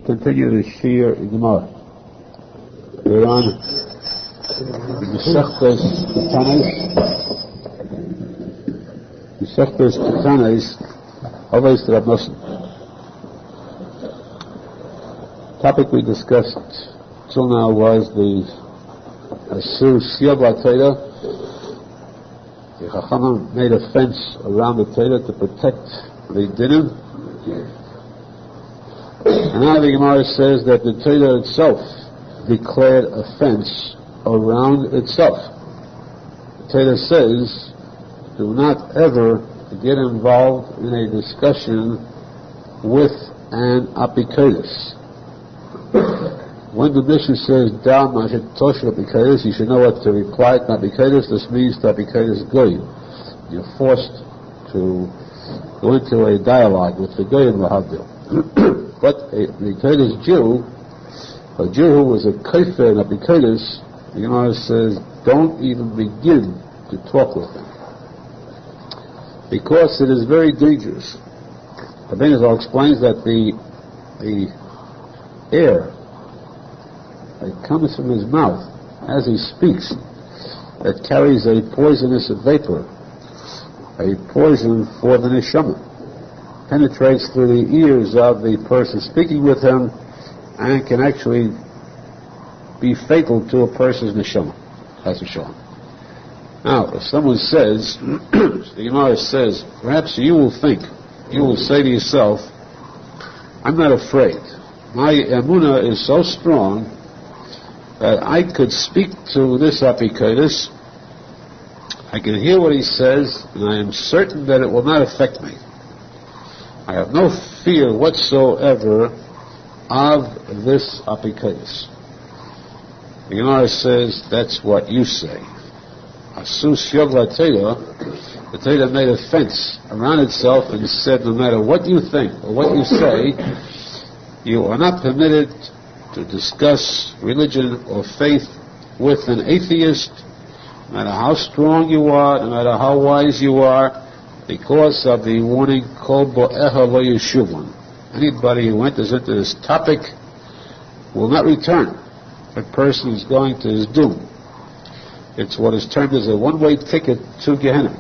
Continue to share Gemara. We're on Mesechtes Ketanes, Avos Rav Nosson. Topic we discussed till now was the Asur Siyab Torah. The Chachamim made a fence around the Torah to protect the dinim. And now the Gemara says that the Torah itself declared a fence around itself. The Torah says, do not ever get involved in a discussion with an apikodos. When the Mishnah says, "Da mashet tosha apikodos," you should know what to reply to apikodos. This means to apikodos goyim. You're forced to go into a dialogue with the goyim lahadil. But a apikodos Jew, a Jew who was a kafir in apikodos, the Gemara says, don't even begin to talk with him, because it is very dangerous. Arizal explains that the air that comes from his mouth as he speaks, that carries a poisonous vapor, a poison for the neshama, penetrates through the ears of the person speaking with him and can actually be fatal to a person's neshama. That's for sure. Now, if someone says, the Gemara says, perhaps you will say to yourself, I'm not afraid. My emunah is so strong that I could speak to this apikodos, I can hear what he says, and I am certain that it will not affect me. I have no fear whatsoever of this apikodos. The Gemara says, that's what you say. Asus Yogla Torah, the Torah made a fence around itself and said, no matter what you think or what you say, you are not permitted to discuss religion or faith with an atheist, no matter how strong you are, no matter how wise you are, because of the warning, Kol bo'eha lo yeshuvon. Anybody who enters into this topic will not return. That person is going to his doom. It's what is termed as a one-way ticket to Gehenna.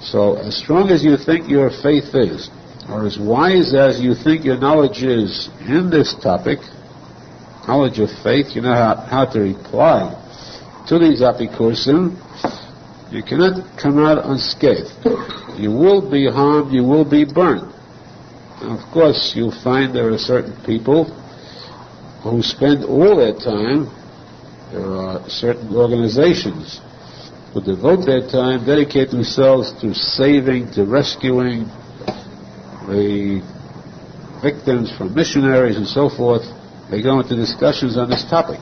So, as strong as you think your faith is, or as wise as you think your knowledge is in this topic, knowledge of faith, you know how to reply to these apikosim, you cannot come out unscathed. You will be harmed, you will be burned. Now, of course, you'll find there are certain people who spend all their time, there are certain organizations who devote their time, dedicate themselves to saving, to rescuing the victims from missionaries and so forth. They go into discussions on this topic,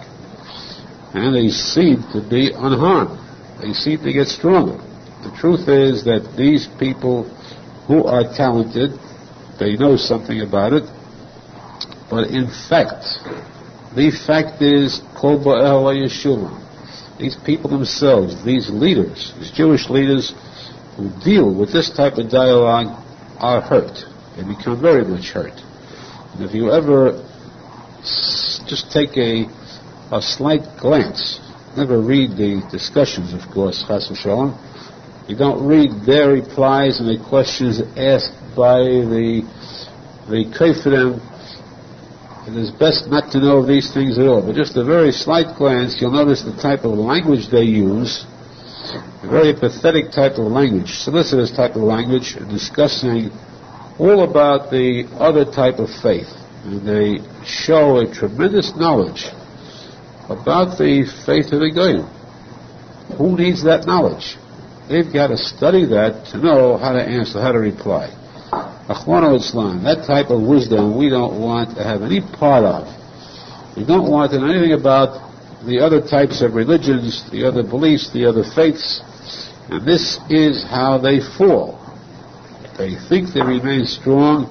and they seem to be unharmed. They seem to get stronger. The truth is that these people who are talented, they know something about it, but in fact, the fact is, Kol bo'eha lo yeshuvon. These people themselves, these leaders, these Jewish leaders who deal with this type of dialogue are hurt. They become very much hurt. And if you ever just take a slight glance, never read the discussions, of course, chas v'shalom, you don't read their replies and the questions asked by the kafirim, it is best not to know these things at all. But just a very slight glance, you'll notice the type of language they use, a very pathetic type of language, solicitous type of language, discussing all about the other type of faith. And they show a tremendous knowledge about the faith of the goyim. Who needs that knowledge? They've got to study that to know how to answer, how to reply. Achwano Islam, that type of wisdom we don't want to have any part of. We don't want to know anything about the other types of religions, the other beliefs, the other faiths. And this is how they fall. They think they remain strong,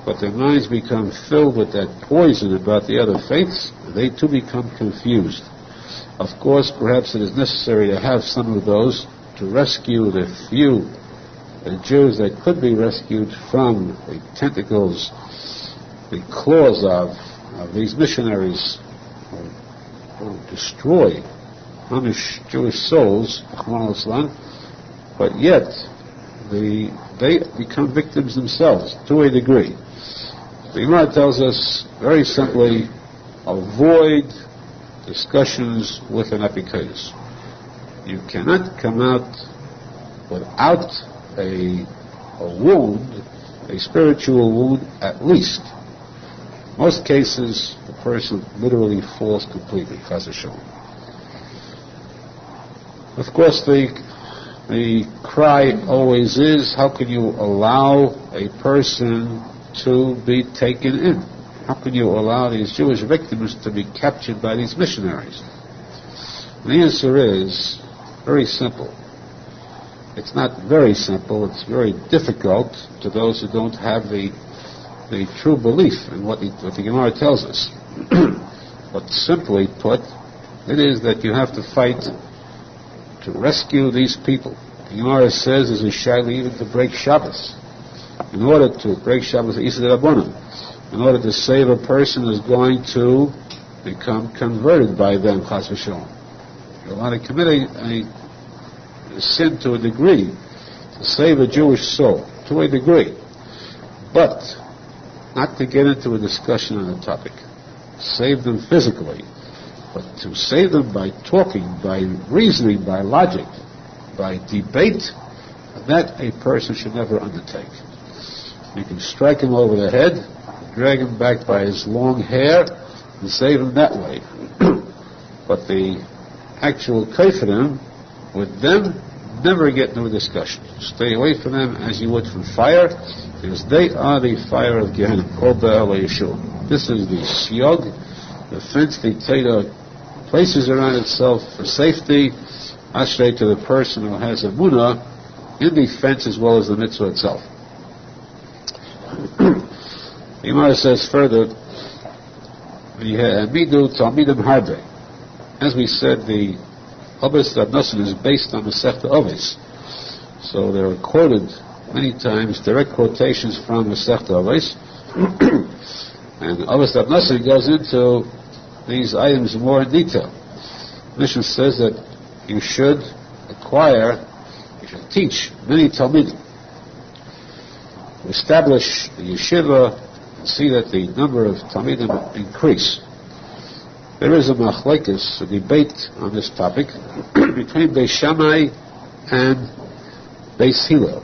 but their minds become filled with that poison about the other faiths. They too become confused. Of course, perhaps it is necessary to have some of those to rescue the few Jews that could be rescued from the tentacles, the clause of these missionaries who destroy, punish Jewish souls, but yet they become victims themselves to a degree. The Gemara tells us very simply, avoid discussions with an epicurus. You cannot come out without a wound, a spiritual wound at least. Most cases, the person literally falls completely, chas v'shalom. Of course, the cry always is, how can you allow a person to be taken in? How can you allow these Jewish victims to be captured by these missionaries? And the answer is very simple. It's not very simple, it's very difficult to those who don't have the true belief in what the Gemara tells us. But simply put, it is that you have to fight to rescue these people. The Gemara says there's a shaila even to break Shabbos. In order to break Shabbos, in order to save a person who's going to become converted by them, chas v'shalom. You want to commit a sin to a degree, to save a Jewish soul, to a degree, but not to get into a discussion on the topic. Save them physically, but to save them by talking, by reasoning, by logic, by debate, that a person should never undertake. You can strike him over the head, drag him back by his long hair, and save him that way. But the actual kaifanim, with them, never get into a discussion. Stay away from them as you would from fire, because they are the fire of Gehenna. This is the siyog, the fence the Torah places around itself for safety, ashrei to the person who has a munah in the fence as well as the mitzvah itself. The Gemara says further, as we said, the Avos Rav Nosson is based on the Masechta Avos. So there are quoted many times direct quotations from the Masechta Avos. And Avos Rav Nosson goes into these items more in detail. The Mishnah says that you should teach many Talmudim. Establish the yeshiva and see that the number of Talmudim increase. There is a machlekes, a debate on this topic between Beis Shammai and Beis Hillel.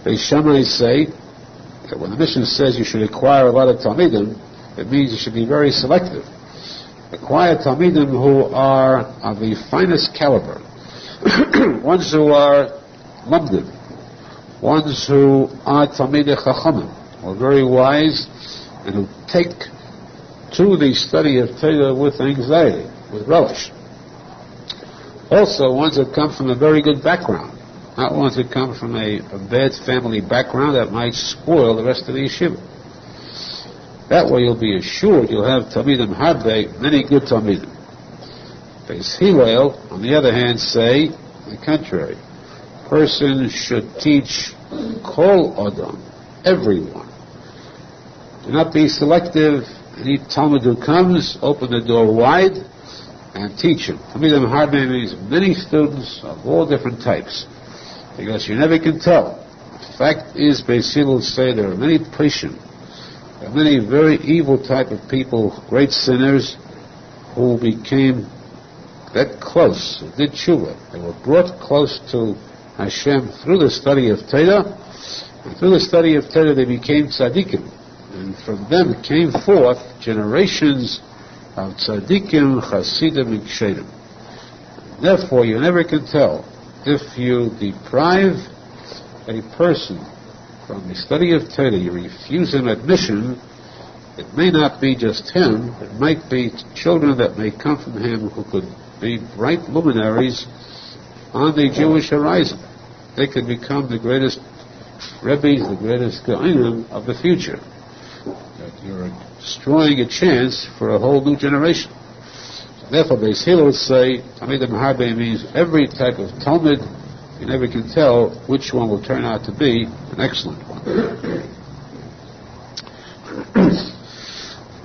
Beis Shammai say that when the Mishnah says you should acquire a lot of Talmudim, it means you should be very selective. Acquire Talmudim who are of the finest caliber, ones who are lumdim, ones who are Talmidei Chachamim, who are very wise and who take to the study of Torah with anxiety, with relish. Also, ones that come from a very good background, not ones that come from a bad family background that might spoil the rest of the yeshiva. That way you'll be assured you'll have Talmidim Harbe, many good Talmidim. Beis Hillel, on the other hand, say the contrary. Person should teach Kol Adam, everyone. Do not be selective. Any Talmud who comes, open the door wide and teach him. Talmidim Harbe means many students of all different types, because you never can tell. The fact is, Beis Hillel say there are many Prishim, there are many very evil type of people, great sinners, who became that close, who did teshuva. They were brought close to Hashem through the study of Torah, and through the study of Torah they became tzadikim. And from them came forth generations of tzadikim, chassidim, and kshedim. Therefore, you never can tell if you deprive a person from the study of Torah, you refuse him admission, it may not be just him, it might be children that may come from him who could be bright luminaries on the Jewish horizon. They could become the greatest rebbes, the greatest geonim of the future. You're destroying a chance for a whole new generation. So therefore, Beis Hillel say, Talmidim Harbe means every type of Talmud. You never can tell which one will turn out to be an excellent one.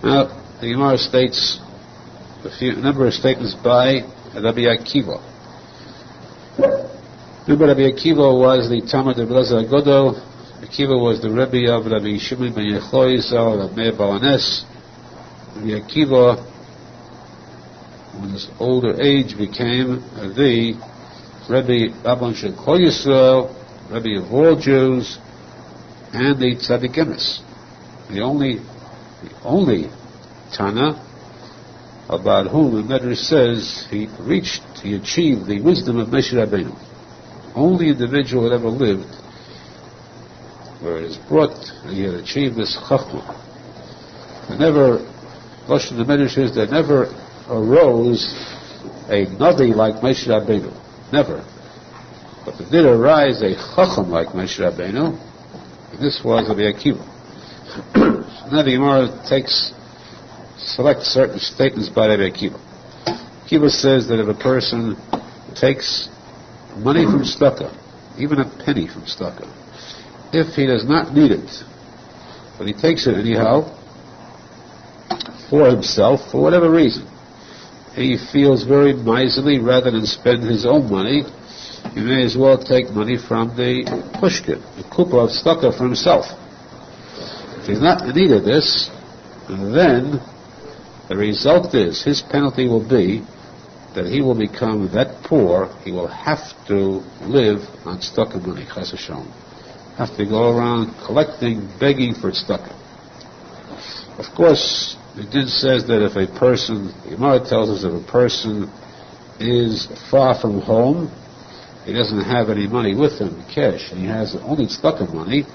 Now, the Gemara states a number of statements by Rabbi Akiva. Remember, Rabbi Akiva was the Talmud Bavly Agodo. Akiva was the Rebbe of Rabbi Shimon ben Yechoizal, Rabbi Meir Balanes. Rabbi Akiva, in his older age, became the Rebbe Rabban Shel Kol Yisrael, Rebbe of all Jews, and the tzadikimis. The only Tana about whom the Medrash says he achieved the wisdom of Moshe Rabbeinu. Only individual that ever lived where it is brought that he had achieved this chachma. The Medrash is there never arose a Navi like Moshe Rabbeinu. Never. But there did arise a chacham like Moshe Rabbeinu, and this was Rabbi Akiva. Now the Gemara selects certain statements by Rabbi Akiva. Akiva says that if a person takes money from tzedakah, even a penny from tzedakah, if he does not need it, but he takes it anyhow, for himself, for whatever reason, he feels very miserly, rather than spend his own money, he may as well take money from the pushkin, the kupa of tzedakah, for himself. If he's not in need of this, then the result is, his penalty will be that he will become that poor, he will have to live on tzedakah money, chas v'shalom. Have to go around collecting, begging for tzedakah. Of course, the din says that if a person, the Gemara tells us if a person is far from home, he doesn't have any money with him, cash, and he has only tzedakah money,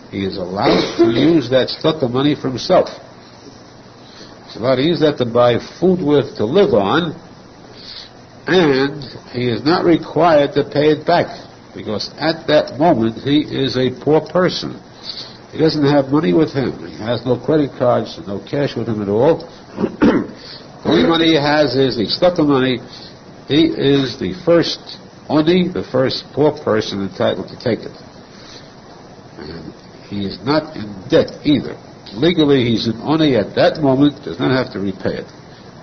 he is allowed to use that tzedakah money for himself. He's allowed to use that to buy food with, to live on, and he is not required to pay it back, because at that moment he is a poor person. He doesn't have money with him. He has no credit cards, no cash with him at all. The only money he has is the tzedakah money. He is the first poor person entitled to take it. And he is not in debt either. Legally, he's an oni at that moment, does not have to repay it.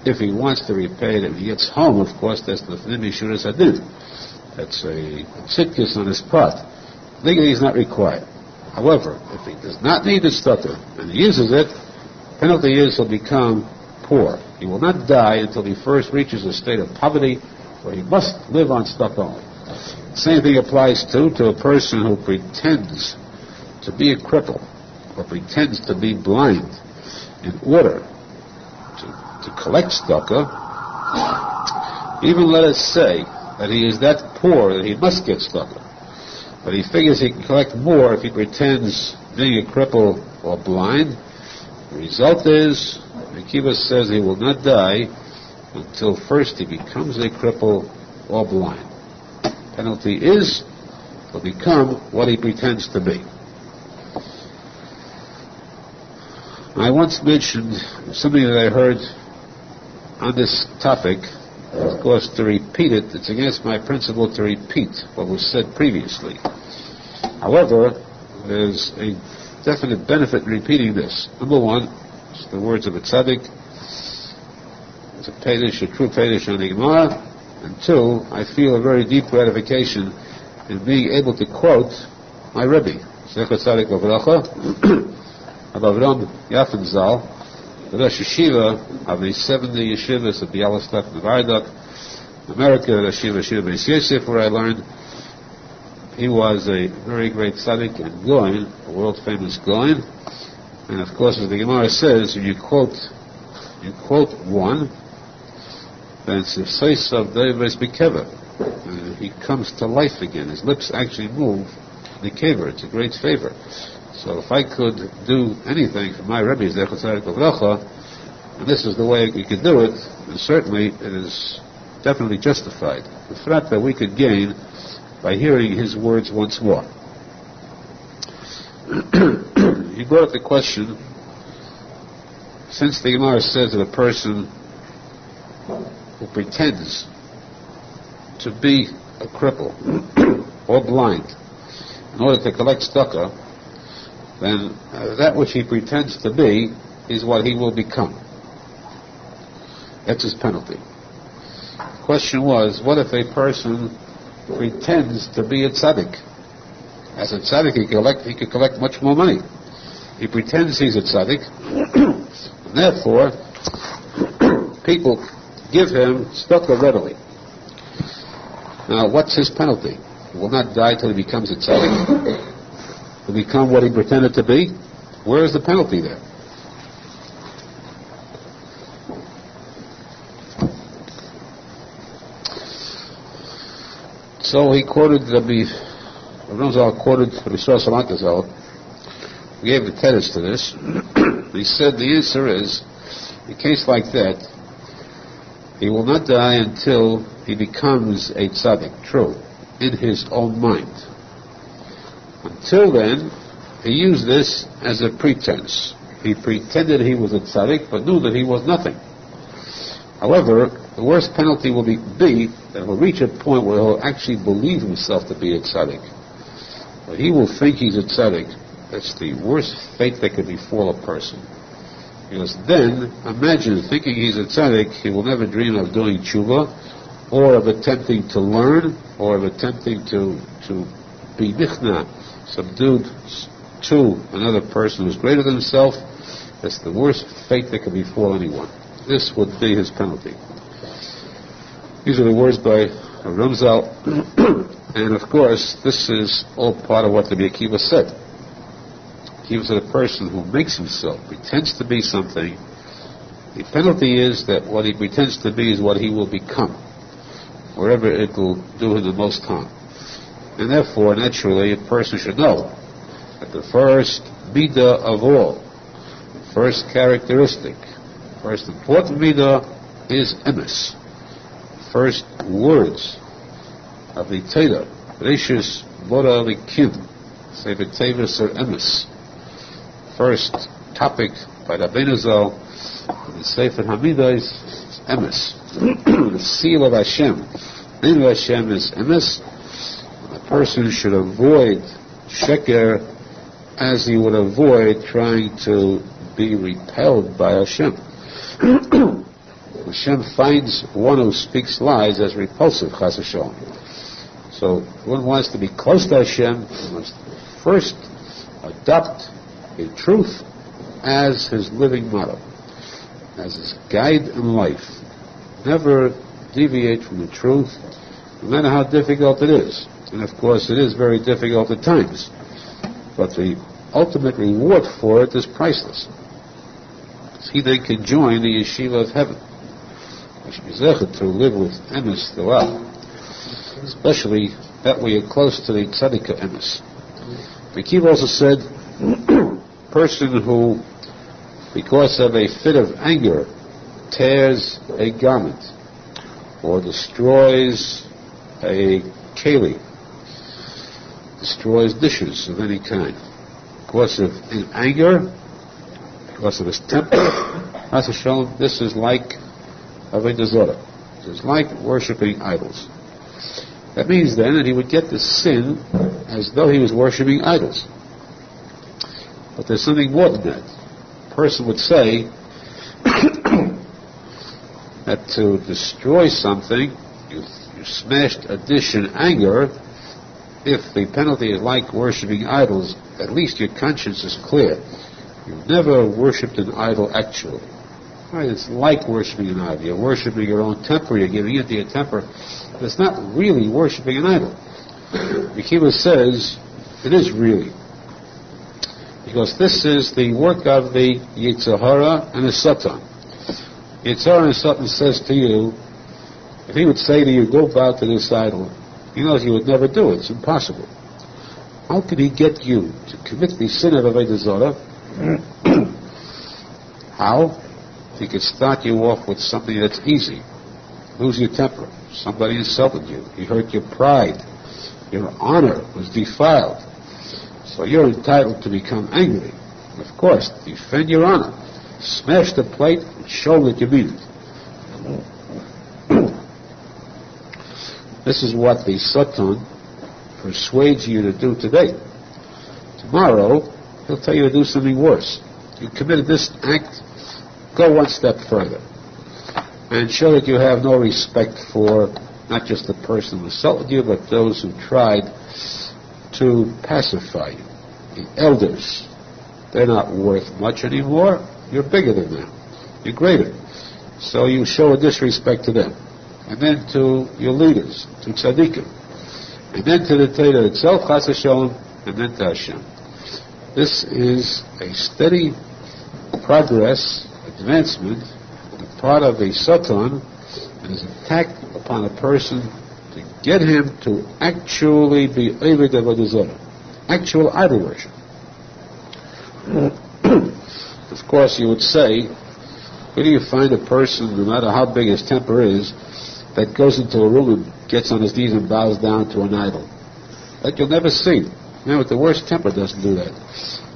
If he wants to repay it, if he gets home, of course, that's the Fnimi Shuras Hadid. That's a tzidkis on his part. Legally, he's not required. However, if he does not need the tzedakah and he uses it, penalty is he'll become poor. He will not die until he first reaches a state of poverty where he must live on tzedakah only. The same thing applies to a person who pretends to be a cripple or pretends to be blind in order to collect tzedakah. Even let us say that he is that poor that he must get tzedakah, but he figures he can collect more if he pretends being a cripple or blind. The result is, Akiva says he will not die until first he becomes a cripple or blind. Penalty is he'll become what he pretends to be. I once mentioned something that I heard on this topic. Of course, to repeat it, it's against my principle to repeat what was said previously. However, there's a definite benefit in repeating this. Number one, it's the words of a tzadik. It's a pedish, a true pedish on the Gemara. And two, I feel a very deep gratification in being able to quote my Rebbe, Zecher Tzadik Avracha, Rav Avraham Steinhartz, the Rosh Yeshiva of the 70 yeshivas of Bialystok and Vardok, America, the Yeshiva Beis Yosef, where I learned. He was a very great tzaddik and goin, a world-famous goin. And of course, as the Gemara says, when you quote one, then it's a sois of Derav Bekever. He comes to life again. His lips actually move the kever. It's a great favor. So if I could do anything for my Rebbe, and this is the way you could do it, then certainly it is definitely justified. The threat that we could gain by hearing his words once more. He brought up the question, since the Gemara says that a person who pretends to be a cripple or blind in order to collect tzedakah, then that which he pretends to be is what he will become. That's his penalty. The question was, what if a person pretends to be a tzadik? As a tzadik, he could collect much more money. He pretends he's a tzadik, and therefore, people give him tzedakah readily. Now, what's his penalty? He will not die till he becomes a tzaddik. He'll become what he pretended to be. Where is the penalty there? So he quoted Rabbi Rosenfeld quoted Rabbi Arizal. We gave the teretz to this. He said the answer is, in a case like that, he will not die until he becomes a tzaddik, true, in his own mind. Until then, he used this as a pretense. He pretended he was a tzaddik, but knew that he was nothing. However, the worst penalty will be that he'll reach a point where he'll actually believe himself to be a tzaddik. But he will think he's a tzaddik. That's the worst fate that could befall a person. Because then, imagine thinking he's a tzaddik, he will never dream of doing teshuva, or of attempting to learn, or of attempting to be nichna, subdued to another person who's greater than himself. That's the worst fate that could befall anyone. This would be his penalty. These are the words by Arizal, and of course, this is all part of what the Yaakov said. He was a person who makes himself, pretends to be something. The penalty is that what he pretends to be is what he will become, wherever it will do him the most harm. And therefore, naturally, a person should know that the first midah of all, first characteristic, first important midah is emes. First words of the Torah, Rishus Bora Likim, say the Tevis or emes. First topic by Rabbi Arizal in the Sefer Hamidah is emes. The seal of Hashem. The name of Hashem is emes. A person should avoid sheker as he would avoid trying to be repelled by Hashem. Hashem finds one who speaks lies as repulsive, chas v'shalom. So, if one wants to be close to Hashem, he must first adopt a truth as his living motto, as his guide in life. Never deviate from the truth, no matter how difficult it is. And of course, it is very difficult at times. But the ultimate reward for it is priceless. He then can join the yeshiva of heaven. To live with emes throughout, especially that we are close to the tzaddik emes. Yaakov also said, person who, because of a fit of anger, tears a garment or destroys a keli, destroys dishes of any kind, because of in anger, because of his temper, this is like Avodah Zarah. It's like worshipping idols. That means then that he would get the sin as though he was worshipping idols. But there's something more than that. A person would say that to destroy something, you smashed a dish in anger. If the penalty is like worshipping idols, at least your conscience is clear. You've never worshipped an idol actually. Right, it's like worshipping an idol. You're worshipping your own temper. You're giving into your temper. But it's not really worshipping an idol. Yaakov says it is really, because this is the work of the Yetzer Hara and the Satan. Yetzer Hara and Satan says to you, if he would say to you, go bow to this idol, he knows you would never do it. It's impossible. How could he get you to commit the sin of Avodah Zarah? How? He could start you off with something that's easy. Lose your temper. Somebody insulted you. He hurt your pride. Your honor was defiled. So you're entitled to become angry. Of course, defend your honor. Smash the plate and show that you mean it. This is what the Satan persuades you to do today. Tomorrow, he'll tell you to do something worse. you committed this act, go one step further and show that you have no respect for not just the person who assaulted you, but those who tried to pacify you. The elders, they're not worth much anymore. You're bigger than them. You're greater. So you show a disrespect to them. And then to your leaders, to tzaddikim. And then to the Torah itself, chas v'sholom, and then to Hashem. This is a steady progress, advancement, on the part of a Satan, and is an attack upon a person to get him to actually be Oved Avodah Zarah, actual idol worship. Of course, you would say, where do you find a person, no matter how big his temper is, that goes into a room and gets on his knees and bows down to an idol? That you'll never see. Man with the worst temper doesn't do that.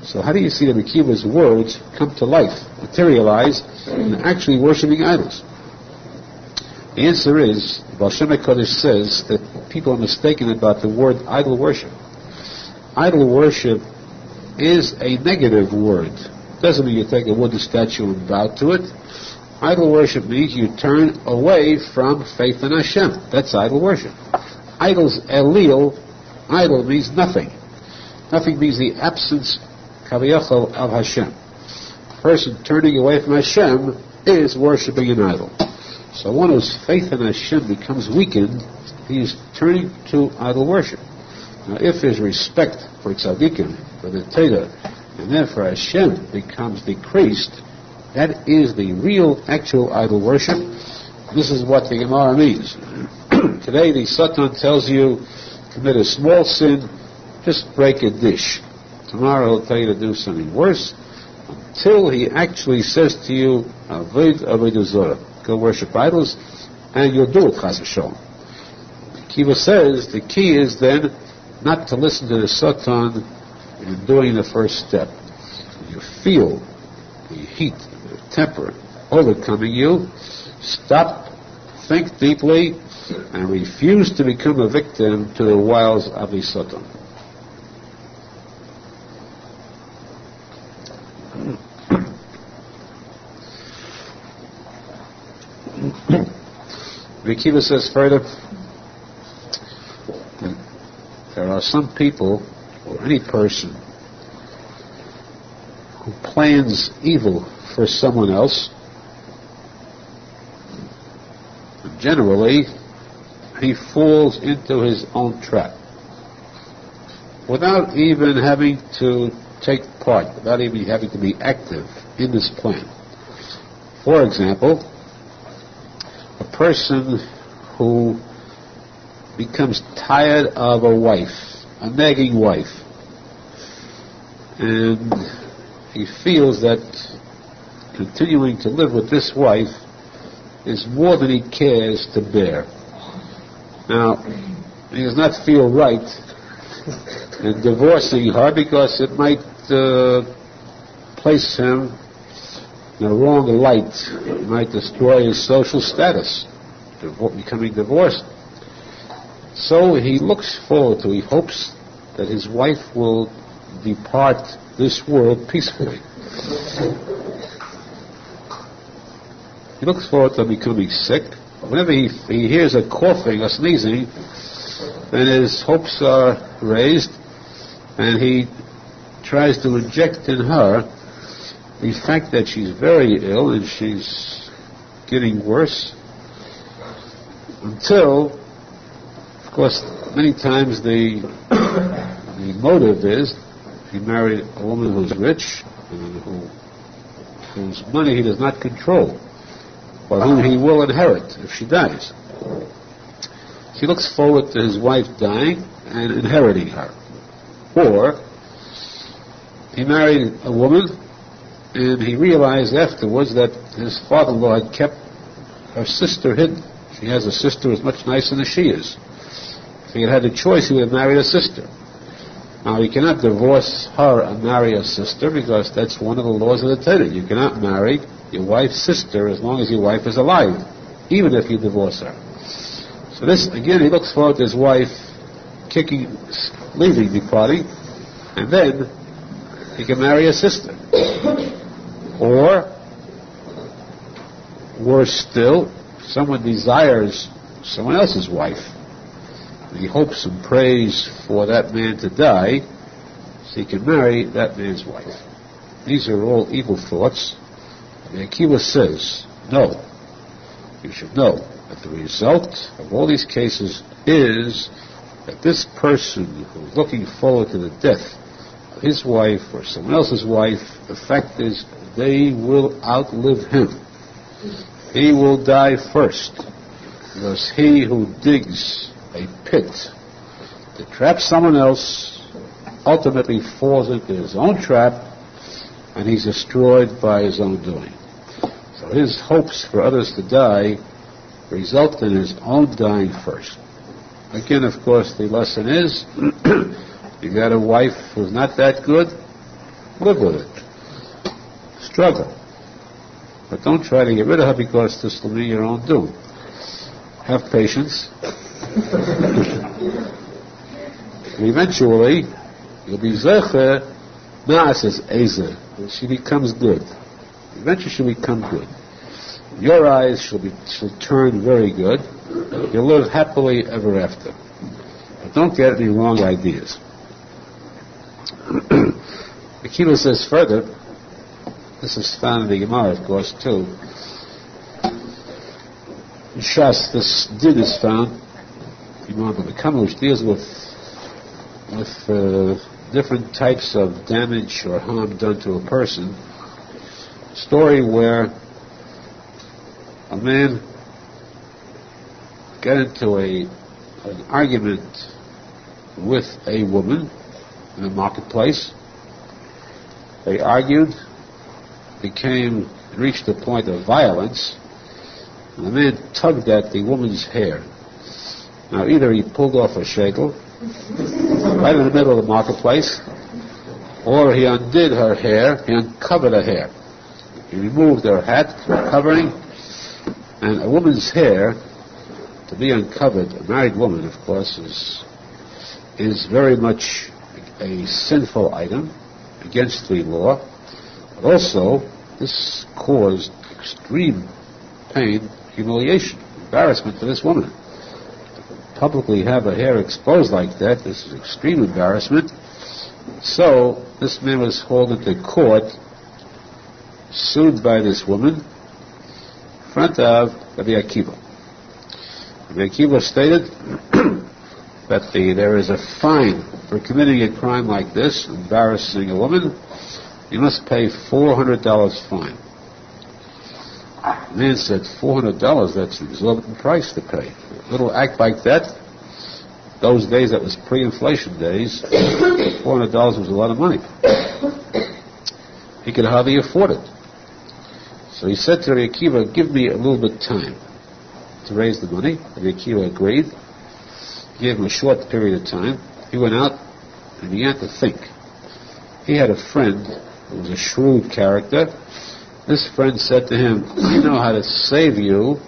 So how do you see the Mekiva's words come to life, materialize, and actually worshiping idols? The answer is, Baal Shem HaKadosh says that people are mistaken about the word idol worship. Idol worship is a negative word. Doesn't mean you take a wooden statue and bow to it. Idol worship means you turn away from faith in Hashem. That's idol worship. Idol's elil, idol means nothing. Nothing means the absence, kaviyachol, of Hashem. A person turning away from Hashem is worshiping an idol. So one whose faith in Hashem becomes weakened, he is turning to idol worship. Now if his respect for tzaddikim, for the Torah, and then for Hashem becomes decreased, that is the real, actual idol worship. This is what the Gemara means. Today the Satan tells you, commit a small sin, just break a dish. Tomorrow he'll tell you to do something worse, until he actually says to you, Avoid Avodah Zarah, go worship idols, and you'll do it, chas v'sholom. Kiva says the key is then not to listen to the Satan in doing the first step. You feel the heat, the temper overcoming you, stop, think deeply, and refuse to become a victim to the wiles of the Satan. Rikiva says further, there are some people, or any person, who plans evil for someone else. And generally, he falls into his own trap without even having to take part, without even having to be active in this plan. For example, a person who becomes tired of a wife, a nagging wife, and he feels that continuing to live with this wife is more than he cares to bear. Now, he does not feel right in divorcing her because it might place him in a wrong light. It might destroy his social status, becoming divorced. So he looks forward to, he hopes that his wife will depart this world peacefully. He looks forward to becoming sick. Whenever he hears a coughing or sneezing, then his hopes are raised, and he tries to inject in her the fact that she's very ill and she's getting worse, until, of course, many times the motive is he married a woman who's rich and whose money he does not control, or whom he will inherit if she dies. He looks forward to his wife dying and inheriting her. Or he married a woman and he realized afterwards that his father-in-law had kept her sister hidden. She has a sister who's much nicer than she is. If he had had a choice, he would have married a sister. Now, he cannot divorce her and marry a sister because that's one of the laws of the Torah. You cannot marry your wife's sister as long as your wife is alive, even if you divorce her. So this, again, he looks forward to his wife leaving, departing, and then he can marry a sister. Or, worse still, someone desires someone else's wife. He hopes and prays for that man to die so he can marry that man's wife. These are all evil thoughts. And Akiva says, no. You should know that the result of all these cases is that this person who's looking forward to the death of his wife or someone else's wife, the fact is they will outlive him. He will die first, because he who digs a pit to trap someone else ultimately falls into his own trap, and he's destroyed by his own doing. So his hopes for others to die result in his own dying first. Again, of course, the lesson is, you got a wife who's not that good, live with it. Struggle. But don't try to get rid of her because this will be your own doom. Have patience. Eventually, you'll be zecher, na'aseh ezer. She becomes good. Eventually she'll become good. In your eyes, she'll turn very good. You'll live happily ever after. But don't get any wrong ideas. Akiva says further, this is found in the Gemara, of course, too. In Shas, this din is found, Imam B'Kama, which deals with different types of damage or harm done to a person. A story where a man got into an argument with a woman in the marketplace. They argued, reached the point of violence, and the man tugged at the woman's hair. Now, either he pulled off a sheitel right in the middle of the marketplace, or he undid her hair, he uncovered her hair. He removed her hat, her covering, and a woman's hair, to be uncovered, a married woman, of course, is very much a sinful item against the law. But also, this caused extreme pain, humiliation, embarrassment to this woman. To publicly have her hair exposed like that, this is extreme embarrassment. So, this man was hauled into court, sued by this woman, in front of Rabbi Akiva. Rabbi Akiva stated that there is a fine for committing a crime like this, embarrassing a woman. You must pay $400 fine. The man said, $400, that's an exorbitant price to pay. A little act like that, those days, that was pre-inflation days, $400 was a lot of money. He could hardly afford it. So he said to Rabbi Akiva, give me a little bit of time to raise the money. Rabbi Akiva agreed. He gave him a short period of time. He went out and began to think. He had a friend who was a shrewd character. This friend said to him, I know how to save you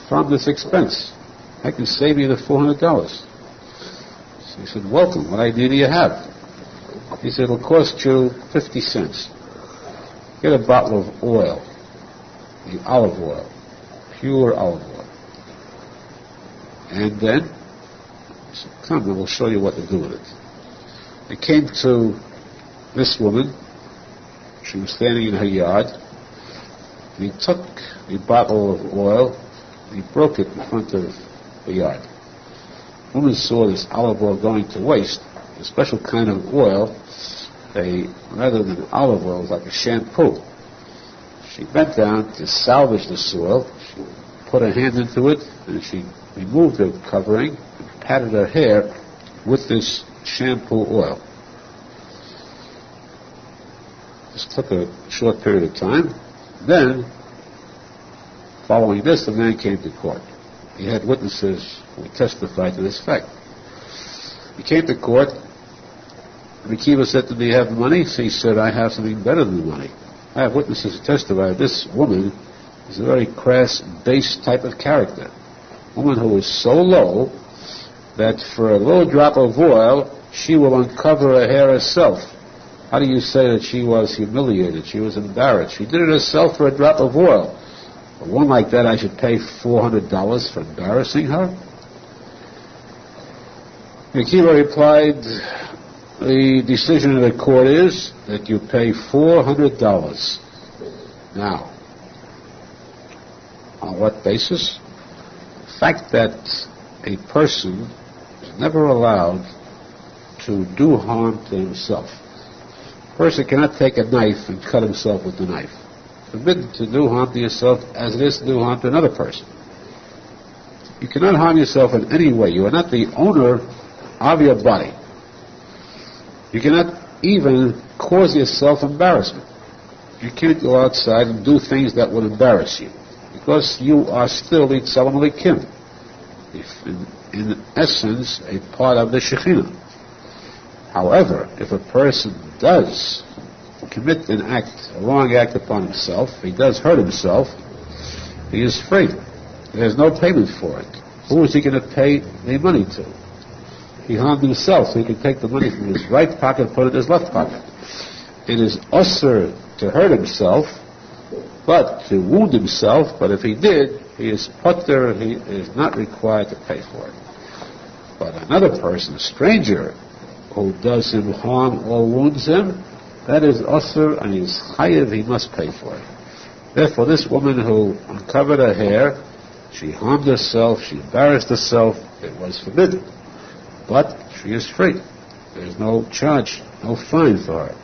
from this expense. I can save you the $400. So he said, welcome. What idea do you have? He said, it'll cost you 50 cents. Get a bottle of oil, the olive oil, pure olive oil. And then, he said, come, and we'll show you what to do with it. They came to this woman. She was standing in her yard. And he took the bottle of oil and he broke it in front of the yard. The woman saw this olive oil going to waste, a special kind of oil. Rather than olive oil, it was like a shampoo. She bent down to salvage the soil. She put her hand into it and she removed the covering and patted her hair with this shampoo oil. This took a short period of time. Then, following this, the man came to court. He had witnesses who testified to this fact. He came to court. Akiva said to me, you have money? So he said, I have something better than money. I have witnesses who testify. This woman is a very crass, base type of character. A woman who is so low that for a little drop of oil, she will uncover her hair herself How do you say that she was humiliated? She was embarrassed. She did it herself for a drop of oil. For one like that, I should pay $400 for embarrassing her? Akiva replied, the decision of the court is that you pay $400. Now, on what basis? The fact that a person is never allowed to do harm to himself. A person cannot take a knife and cut himself with the knife. Forbidden to do harm to yourself as it is to do harm to another person. You cannot harm yourself in any way. You are not the owner of your body. You cannot even cause yourself embarrassment. You can't go outside and do things that would embarrass you, because you are still the Tzalam Alikim, in essence, a part of the Shekhinah. However, if a person does commit an act, a wrong act upon himself, he does hurt himself, he is free. There's no payment for it. Who is he going to pay the money to? He harmed himself, so he can take the money from his right pocket and put it in his left pocket. It is usher to hurt himself, but to wound himself, but if he did, he is putter, he is not required to pay for it. But another person, a stranger, who does him harm or wounds him, that is usher, and he is chayiv, he must pay for it. Therefore, this woman who uncovered her hair, she harmed herself, she embarrassed herself, it was forbidden. But she is free. There's no charge, no fine for her.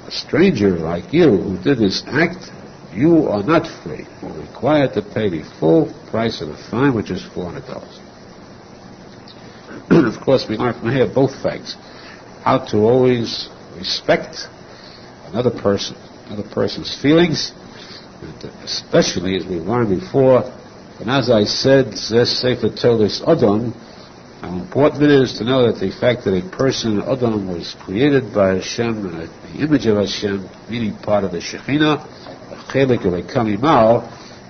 A stranger like you who did this act, you are not free. You're required to pay the full price of the fine, which is $400. Of course, we learn from here both facts. How to always respect another person's feelings, and especially, as we learned before, and as I said, Zeh Sefer Tolis Adam, how important it is to know that the fact that a person, Adam, was created by Hashem, and the image of Hashem, meaning part of the Shekhinah, a chelik of a kamimao,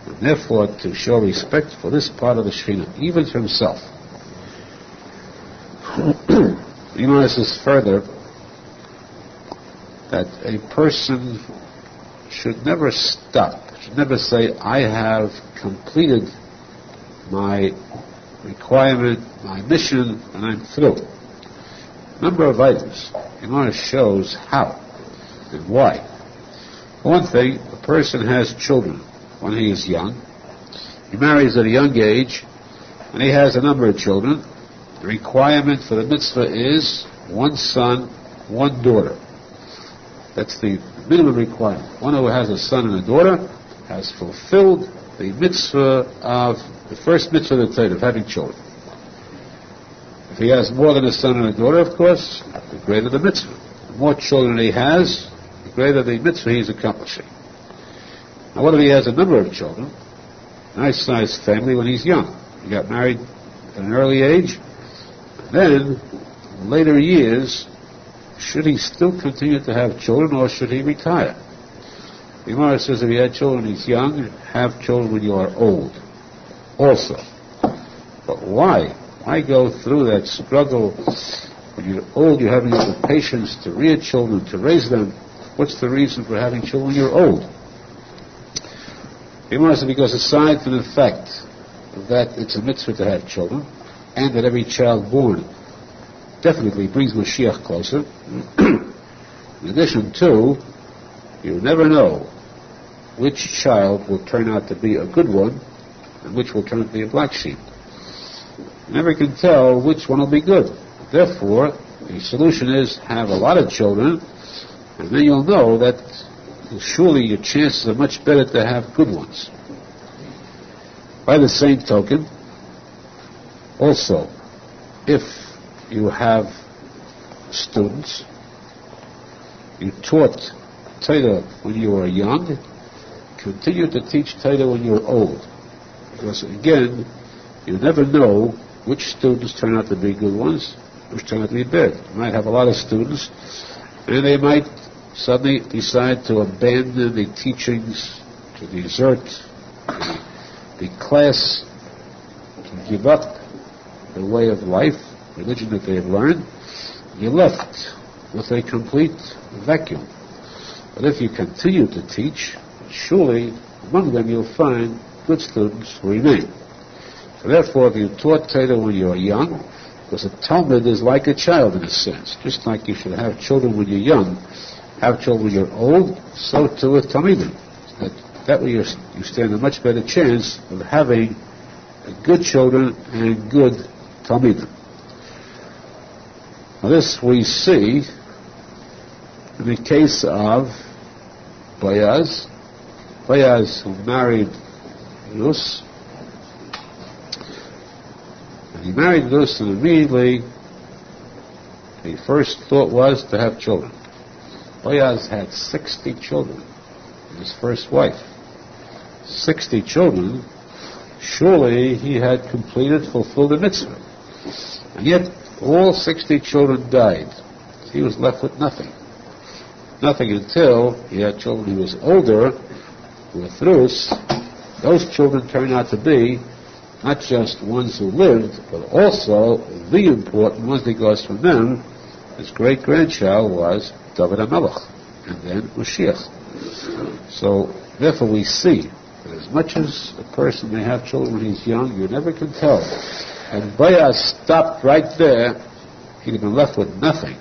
and therefore to show respect for this part of the Shekhinah, even to himself. He notices further that a person should never stop, should never say, I have completed my requirement, my mission, and I'm through. Number of items. Gemara shows how and why. For one thing, a person has children when he is young. He marries at a young age, and he has a number of children. The requirement for the mitzvah is one son, one daughter. That's the minimum requirement. One who has a son and a daughter has fulfilled the mitzvah of the first mitzvah of the Torah, of having children. If he has more than a son and a daughter, of course, the greater the mitzvah. The more children he has, the greater the mitzvah he's accomplishing. Now, what if he has a number of children? Nice-sized family when he's young. He got married at an early age. Then, in later years, should he still continue to have children, or should he retire? The Gemara says if you had children when he's young, have children when you are old also. But why? Why go through that struggle? When you're old, you haven't the patience to rear children, to raise them. What's the reason for having children when you're old? The Gemara says because aside from the fact that it's a mitzvah to have children, and that every child born definitely brings Mashiach closer, in addition to, you never know which child will turn out to be a good one and which will turn out to be a black sheep. You never can tell which one will be good. Therefore, the solution is have a lot of children, and then you'll know that surely your chances are much better to have good ones. By the same token, also, if you have students, you taught Torah when you were young, continue to teach Torah when you're old. Because again, you never know which students turn out to be good ones, which turn out to be bad. You might have a lot of students, and they might suddenly decide to abandon the teachings, to desert the class, to give up the way of life, religion that they have learned. You're left with a complete vacuum. But if you continue to teach, surely among them you'll find good students who remain. So therefore, if you taught Torah when you are young, because a Talmud is like a child in a sense, just like you should have children when you're young, have children when you're old, so too with Talmidim. That way you stand a much better chance of having good children and good Talmidim. Now this we see in the case of Boaz, who married Rus. And he married Rus, and immediately the first thought was to have children. Boaz had 60 children with his first wife. 60 children, surely he had fulfilled the mitzvah. And yet all 60 children died. He was left with nothing. Nothing until he had children. He was older with Rus. Those children turned out to be not just ones who lived, but also the important ones, because from them his great-grandchild was David HaMelech, and then Mashiach. So therefore we see that as much as a person may have children when he's young, you never can tell. And Boaz stopped right there, he'd have been left with nothing.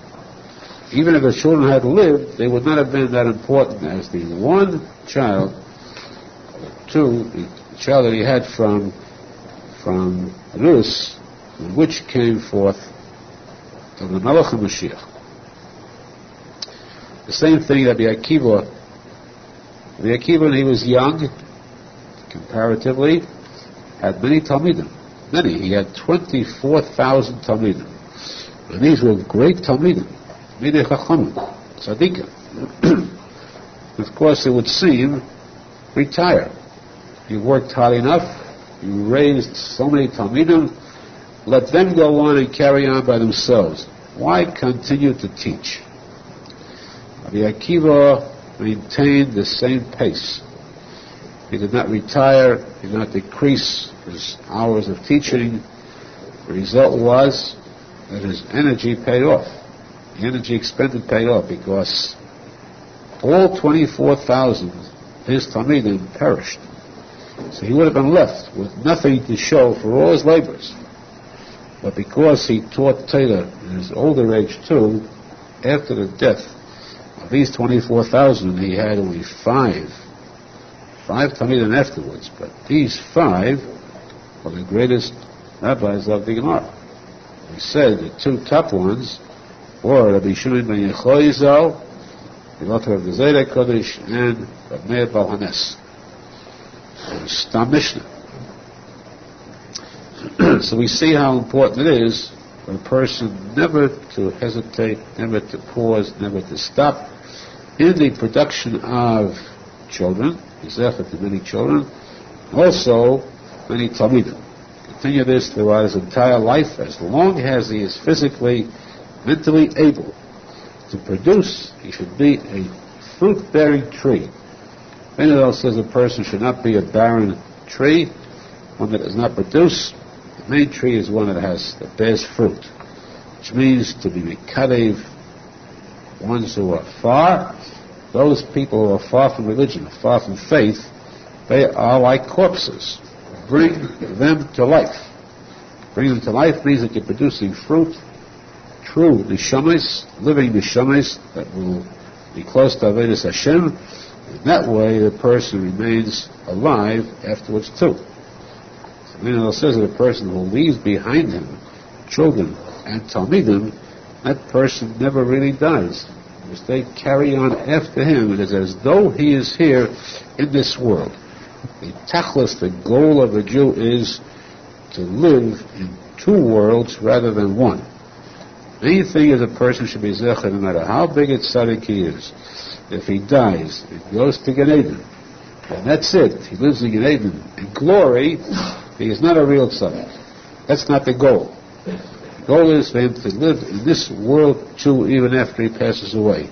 Even if the children had lived, they would not have been that important as the one child, the child that he had from Rus, from which came forth the Melech and Mashiach. The same thing that Rabbi Akiva, when he was young, comparatively, had many Talmidim. Many. He had 24,000 Talmidim. And these were great Talmidim. Midei Chachamim, tzadikim. Of course, it would seem, retire. You worked hard enough, you raised so many Talmidim, let them go on and carry on by themselves. Why continue to teach? Rabbi Akiva maintained the same pace. He did not retire, he did not decrease his hours of teaching. The result was that his energy paid off. The energy expended paid off, because all 24,000 his Talmidim perished. So he would have been left with nothing to show for all his labors. But because he taught Torah in his older age too, after the death of these 24,000, he had only five Talmidim afterwards. But these 5 were the greatest rabbis of the Gemara. He said the 2 top ones were Rabbi Shimon ben Yechoizal, the author of the Zedek Kodesh, and Rabbi Meir Baal Hanes. Stam Mishnah. So we see how important it is for a person never to hesitate, never to pause, never to stop in the production of children, his effort to many children, also many Talmidim. Continue this throughout his entire life, as long as he is physically, mentally able to produce. He should be a fruit-bearing tree. Arizal says a person should not be a barren tree, one that does not produce. The main tree is one that bears fruit, which means to be mekadev, ones who are far. Those people who are far from religion, far from faith, they are like corpses. Bring them to life. Bring them to life means that you're producing fruit, true neshamas, living neshamas that will be close to Avodas Hashem. In that way, the person remains alive afterwards too. So Arizal says that a person who leaves behind him children and Talmidim, that person never really dies, because they carry on after him. It is as though he is here in this world. The tachlis, the goal of a Jew, is to live in 2 worlds rather than one. The main thing is a person should be zecher, no matter how big a tzadik he is. If he dies, it goes to Gan Eden. And that's it. He lives in Gan Eden. In glory, he is not a real tzaddik. That's not the goal. The goal is for him to live in this world too, even after he passes away.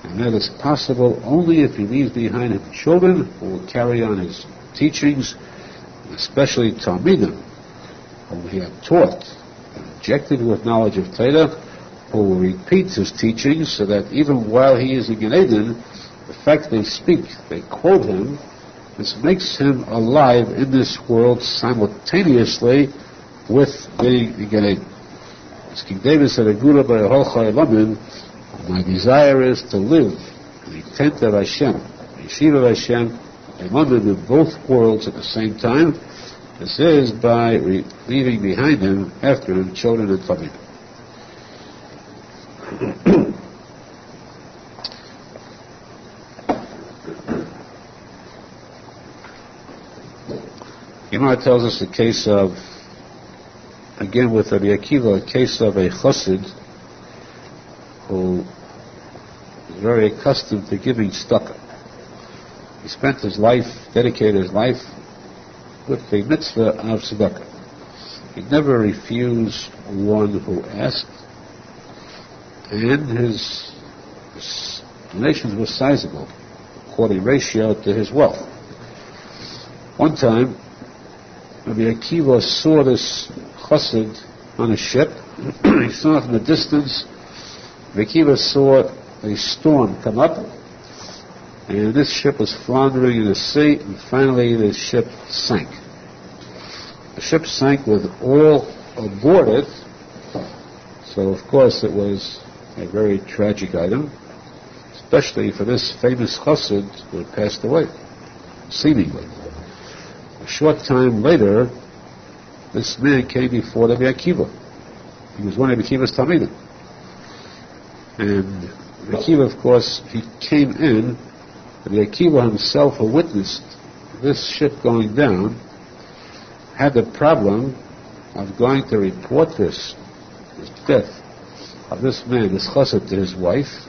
And that is possible only if he leaves behind him children who will carry on his teachings, especially Talmidim, whom he had taught and injected with knowledge of Torah, who will repeat his teachings, so that even while he is in Gan Eden, the fact they speak, they quote him, this makes him alive in this world simultaneously with being in Gan Eden. As King David said, my desire is to live in the tent of Hashem, the yeshiva of Hashem, in both worlds at the same time. This is by leaving behind him, after him, children and family. Gemara tells us the case of, again with Rabbi Akiva, a case of a chassid who is very accustomed to giving tzedakah. He spent his life, dedicated his life with the mitzvah of tzedakah. He never refused one who asked, and his donations were sizable, according ratio to his wealth. One time, Rabbi Akiva saw this chassid on a ship. He saw it from a distance. Rabbi Akiva saw a storm come up, and this ship was floundering in the sea, and finally the ship sank. The ship sank with all aboard it, so of course it was a very tragic item, especially for this famous chassid who had passed away, seemingly. A short time later, this man came before Rabbi Akiva. He was one of Rabbi Akiva's Talmidim. And Rabbi Akiva, of course, he came in. Rabbi Akiva himself, who witnessed this ship going down, had the problem of going to report this death of this man, this chassid, to his wife,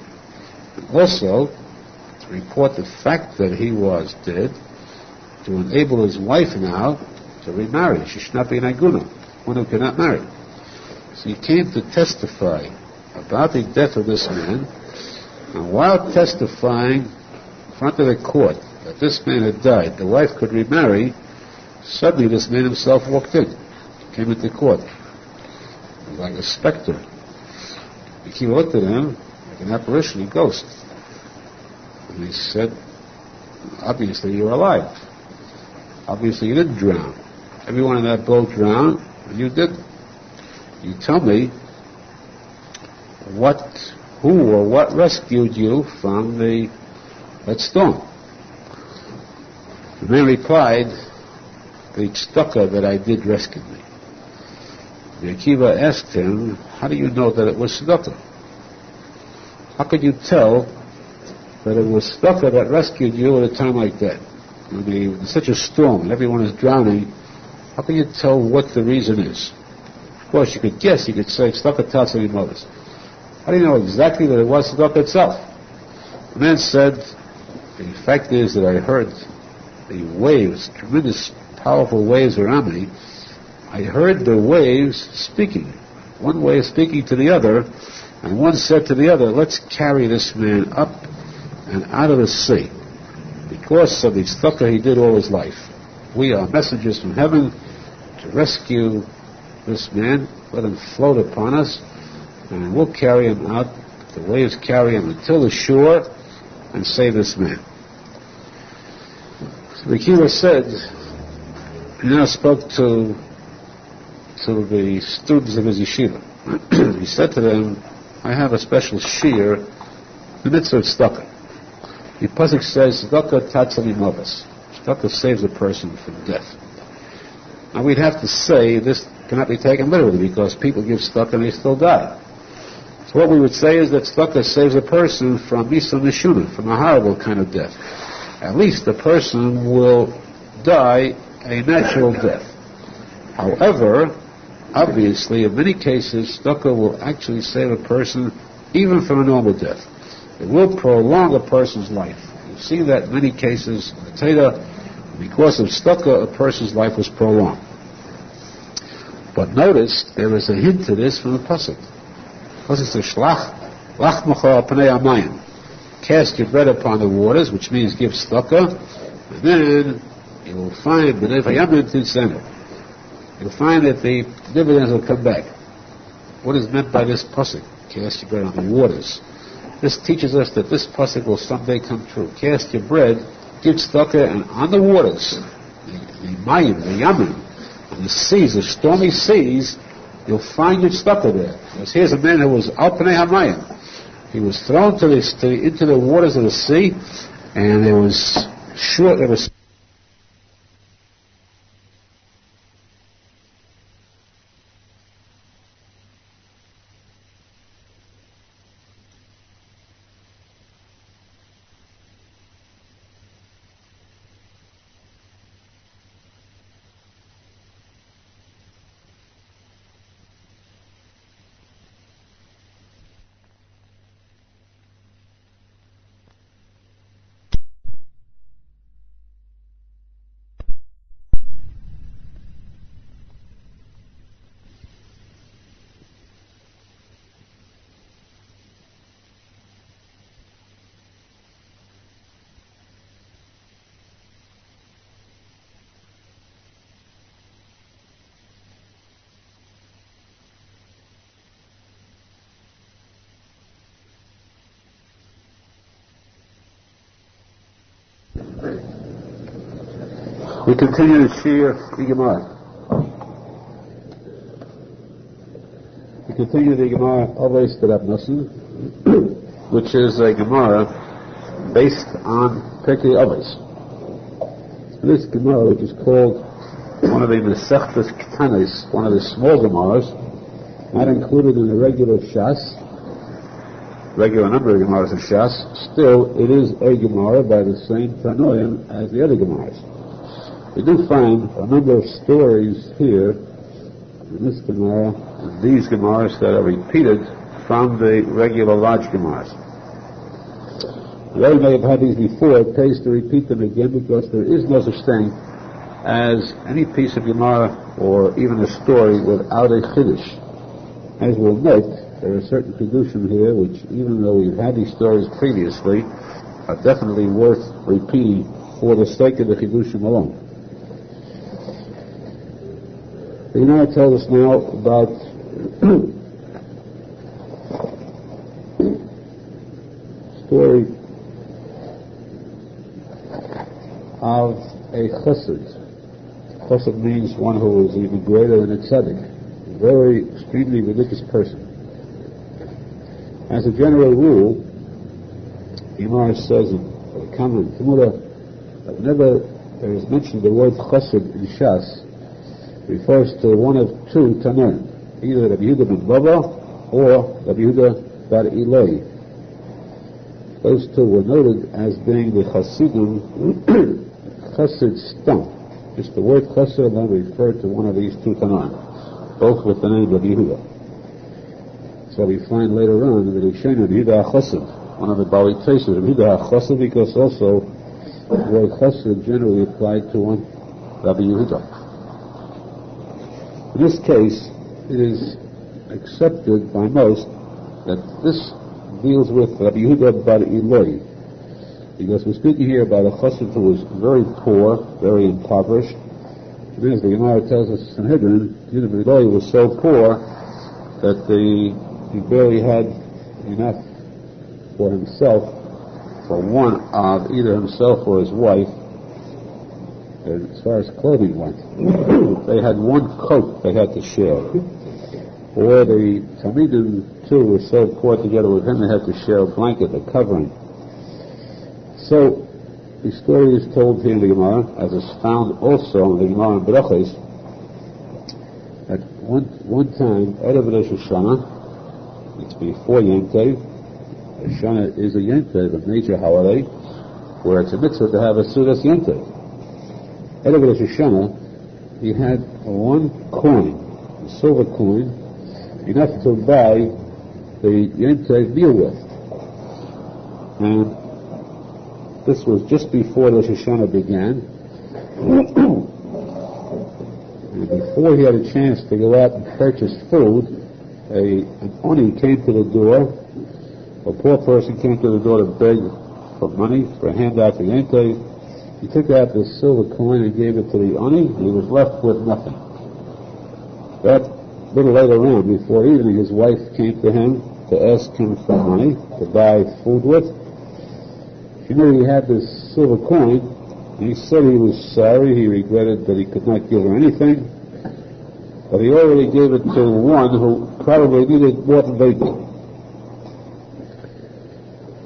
and also to report the fact that he was dead, to enable his wife now to remarry. She should not be an aguna, one who cannot marry. So he came to testify about the death of this man, and while testifying in front of the court that this man had died, the wife could remarry, suddenly this man himself walked in, came into court, like a specter. He looked at him like an apparition, a ghost. And he said, obviously you're alive. Obviously you didn't drown. Everyone in that boat drowned, and you didn't. You tell me who or what rescued you from that storm. The man replied, the tzedakah that I did rescued me. The Akiva asked him, how do you know that it was tzedakah? How could you tell that it was tzedakah that rescued you at a time like that? I mean, in such a storm, and everyone is drowning, how can you tell what the reason is? Of course, you could guess, you could say, tzedakah tatzani mothers. How do you know exactly that it was tzedakah itself? The man said, the fact is that I heard the waves, tremendous, powerful waves around me. I heard the waves speaking. One wave speaking to the other, and one said to the other, let's carry this man up and out of the sea. Because of the tzedakah he did all his life. We are messengers from heaven to rescue this man, let him float upon us, and we'll carry him out, the waves carry him until the shore, and save this man. So the Akiva said, he now spoke to the students of his yeshiva. He said to them, I have a special shear, the mitzvah of tzedakah. The posek says, tzedakah tatzani mothers. Tzedakah saves a person from death. Now we'd have to say this cannot be taken literally because people give tzedakah and they still die. So what we would say is that tzedakah saves a person from misa mishuna, from a horrible kind of death. At least the person will die a natural death. However, obviously, in many cases, tzedakah will actually save a person even from a normal death. It will prolong a person's life. You've seen that in many cases in the Torah. Because of tzedakah, a person's life was prolonged. But notice, there is a hint to this from the posek. The posek says, Shlach lachmacha al pnei hamayim. Cast your bread upon the waters, which means give tzedakah, and then you will find you'll find that the dividends will come back. What is meant by this posek? Cast your bread on the waters. This teaches us that this posek will someday come true. Cast your bread, give tzedakah, and on the waters, the mayim, the yamim, and the seas, the stormy seas, you'll find your tzedakah there. Because here's a man who was al pnei hamayim. He was thrown into the waters of the sea, and there was We continue to share the Gemara. We continue the Gemara Avos to Rav Nosson, which is a Gemara based on Pirkei Avos. This Gemara, which is called one of the Mesechtas Ketanis, one of the small Gemaras, not included in the regular Shas, regular number of Gemaras of Shas, still it is a Gemara by the same Tanoim as the other Gemaras. We do find a number of stories here in this Gemara, these Gemaras that are repeated from the regular large Gemaras. We may have had these before. It pays to repeat them again because there is no such thing as any piece of Gemara or even a story without a Chiddush. As we'll note, there are certain Chiddushim here which, even though we've had these stories previously, are definitely worth repeating for the sake of the Chiddushim alone. The Gemara tells us now about story of a chassid. Chassid means one who is even greater than a tzadik, a very extremely religious person. As a general rule, the Gemara says in the common Talmud, that whenever there is mentioned the word chassid in Shas, refers to one of two Tanoim, either Rabbi Yehuda ben Baba or Rabbi Yehuda bar Ilai. Those two were noted as being the Chassidim, Chassid Stam. Just the word Chassid then referred to one of these two Tanoim, both with the name Rabbi Yehuda. So we find later on that it's shown Rabbi Yehuda HaChassid, one of the Bali traces, Rabbi Yehuda HaChassid, because also the word Chassid generally applied to one Rabbi Yehuda. In this case, it is accepted by most that this deals with Rabbi Yehuda bar Ilai, because we're speaking here about a chassid who was very poor, very impoverished. As the Gemara tells us in Sanhedrin, Yehuda bar Ilai was so poor that he barely had enough for himself, for one of either himself or his wife, as far as clothing went. They had one coat they had to share. Or the Talmidim too were so poor together with him they had to share a blanket, a covering. So the story is told here in the Gemara, as is found also in the Gemara in Berachos, that one time, Erev Rosh Hashanah, it's before Yom Tov. Hashanah is a Yom Tov, a major holiday, where it's a mitzvah to have a Sudas Yom Tov. Erev Rosh Hashanah, he had one coin, a silver coin, enough to buy the Yom Tov meal with. And this was just before Rosh Hashanah began. And before he had a chance to go out and purchase food, an oni came to the door, a poor person came to the door to beg for money, for a handout for Yom Tov. He took out the silver coin and gave it to the oni, and he was left with nothing. But a little later on, before evening, his wife came to him to ask him for money to buy food with. She knew he had this silver coin, and he said he was sorry, he regretted that he could not give her anything, but he already gave it to one who probably needed more than they did.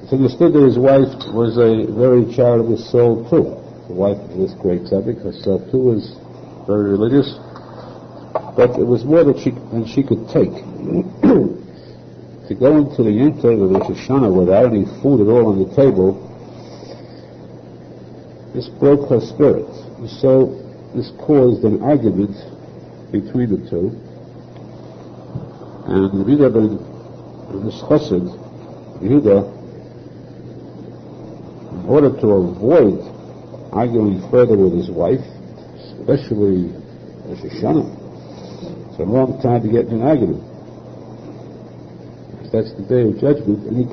It's understood that his wife was a very charitable soul too. The wife of this great tzadik herself too was very religious, but it was more than she could take. To go into the yenter of the Rosh Hashanah without any food at all on the table, this broke her spirit. So this caused an argument between the two. And Yehuda ben Chassid, Yehuda, in order to avoid arguing further with his wife, especially Rosh Hashanah, it's a long time to get in an argument. That's the day of judgment. Any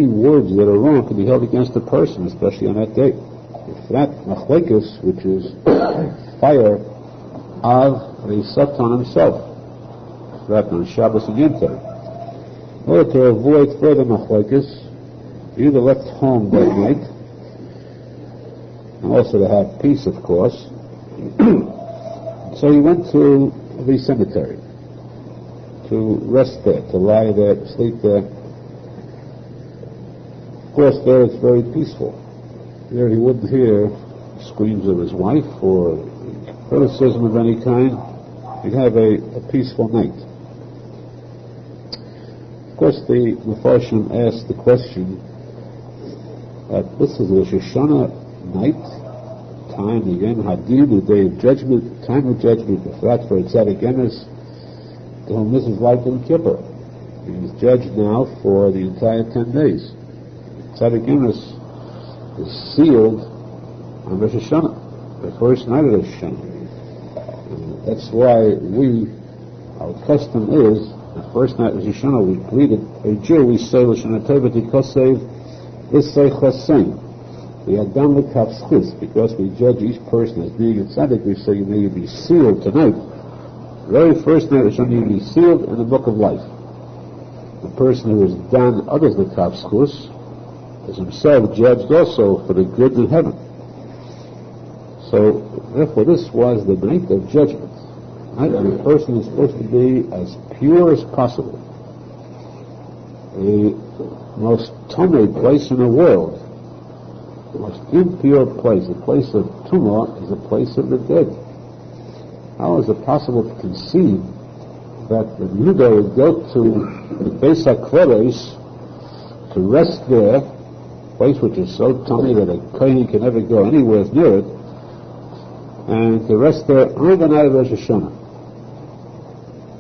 words that are wrong can be held against the person, especially on that day. If that machlekes, which is fire of the Satan himself, that on Shabbos and Yom. In order to avoid further machlekes, he either left home that night, and also to have peace, of course. So he went to the cemetery to rest there, to lie there, to sleep there. Of course, there it's very peaceful. There he wouldn't hear screams of his wife or criticism of any kind. He'd have a peaceful night. Of course, the Mefarshim asked the question that this is Rosh Hashanah night, time again, Hadin, the day of judgment, time of judgment, if that's for a tzaddik emes, to whom this is like in Kippur. He is judged now for the entire 10 days. Tzaddik emes is sealed on Rosh Hashanah, the first night of Rosh Hashanah. And that's why our custom is, the first night of Rosh Hashanah, we greeted a Jew, we say, L'shana tova tikosev, L'sei chosein. We are done with kavschus, because we judge each person as being a tzaddik, we say, may you be sealed tonight. The very first night of Hashanah, you be sealed in the book of life. The person who has done others the kavschus is himself judged also for the good in heaven. So, therefore, this was the night of judgment. Right? And the person is supposed to be as pure as possible. The most tummy place in the world, the most impure place, the place of tumah, is the place of the dead. How is it possible to conceive that the Yehuda would go to the Beis HaKvoros to rest there, a place which is so tummy that a kohen can never go anywhere near it, and to rest there on the night of Rosh Hashanah?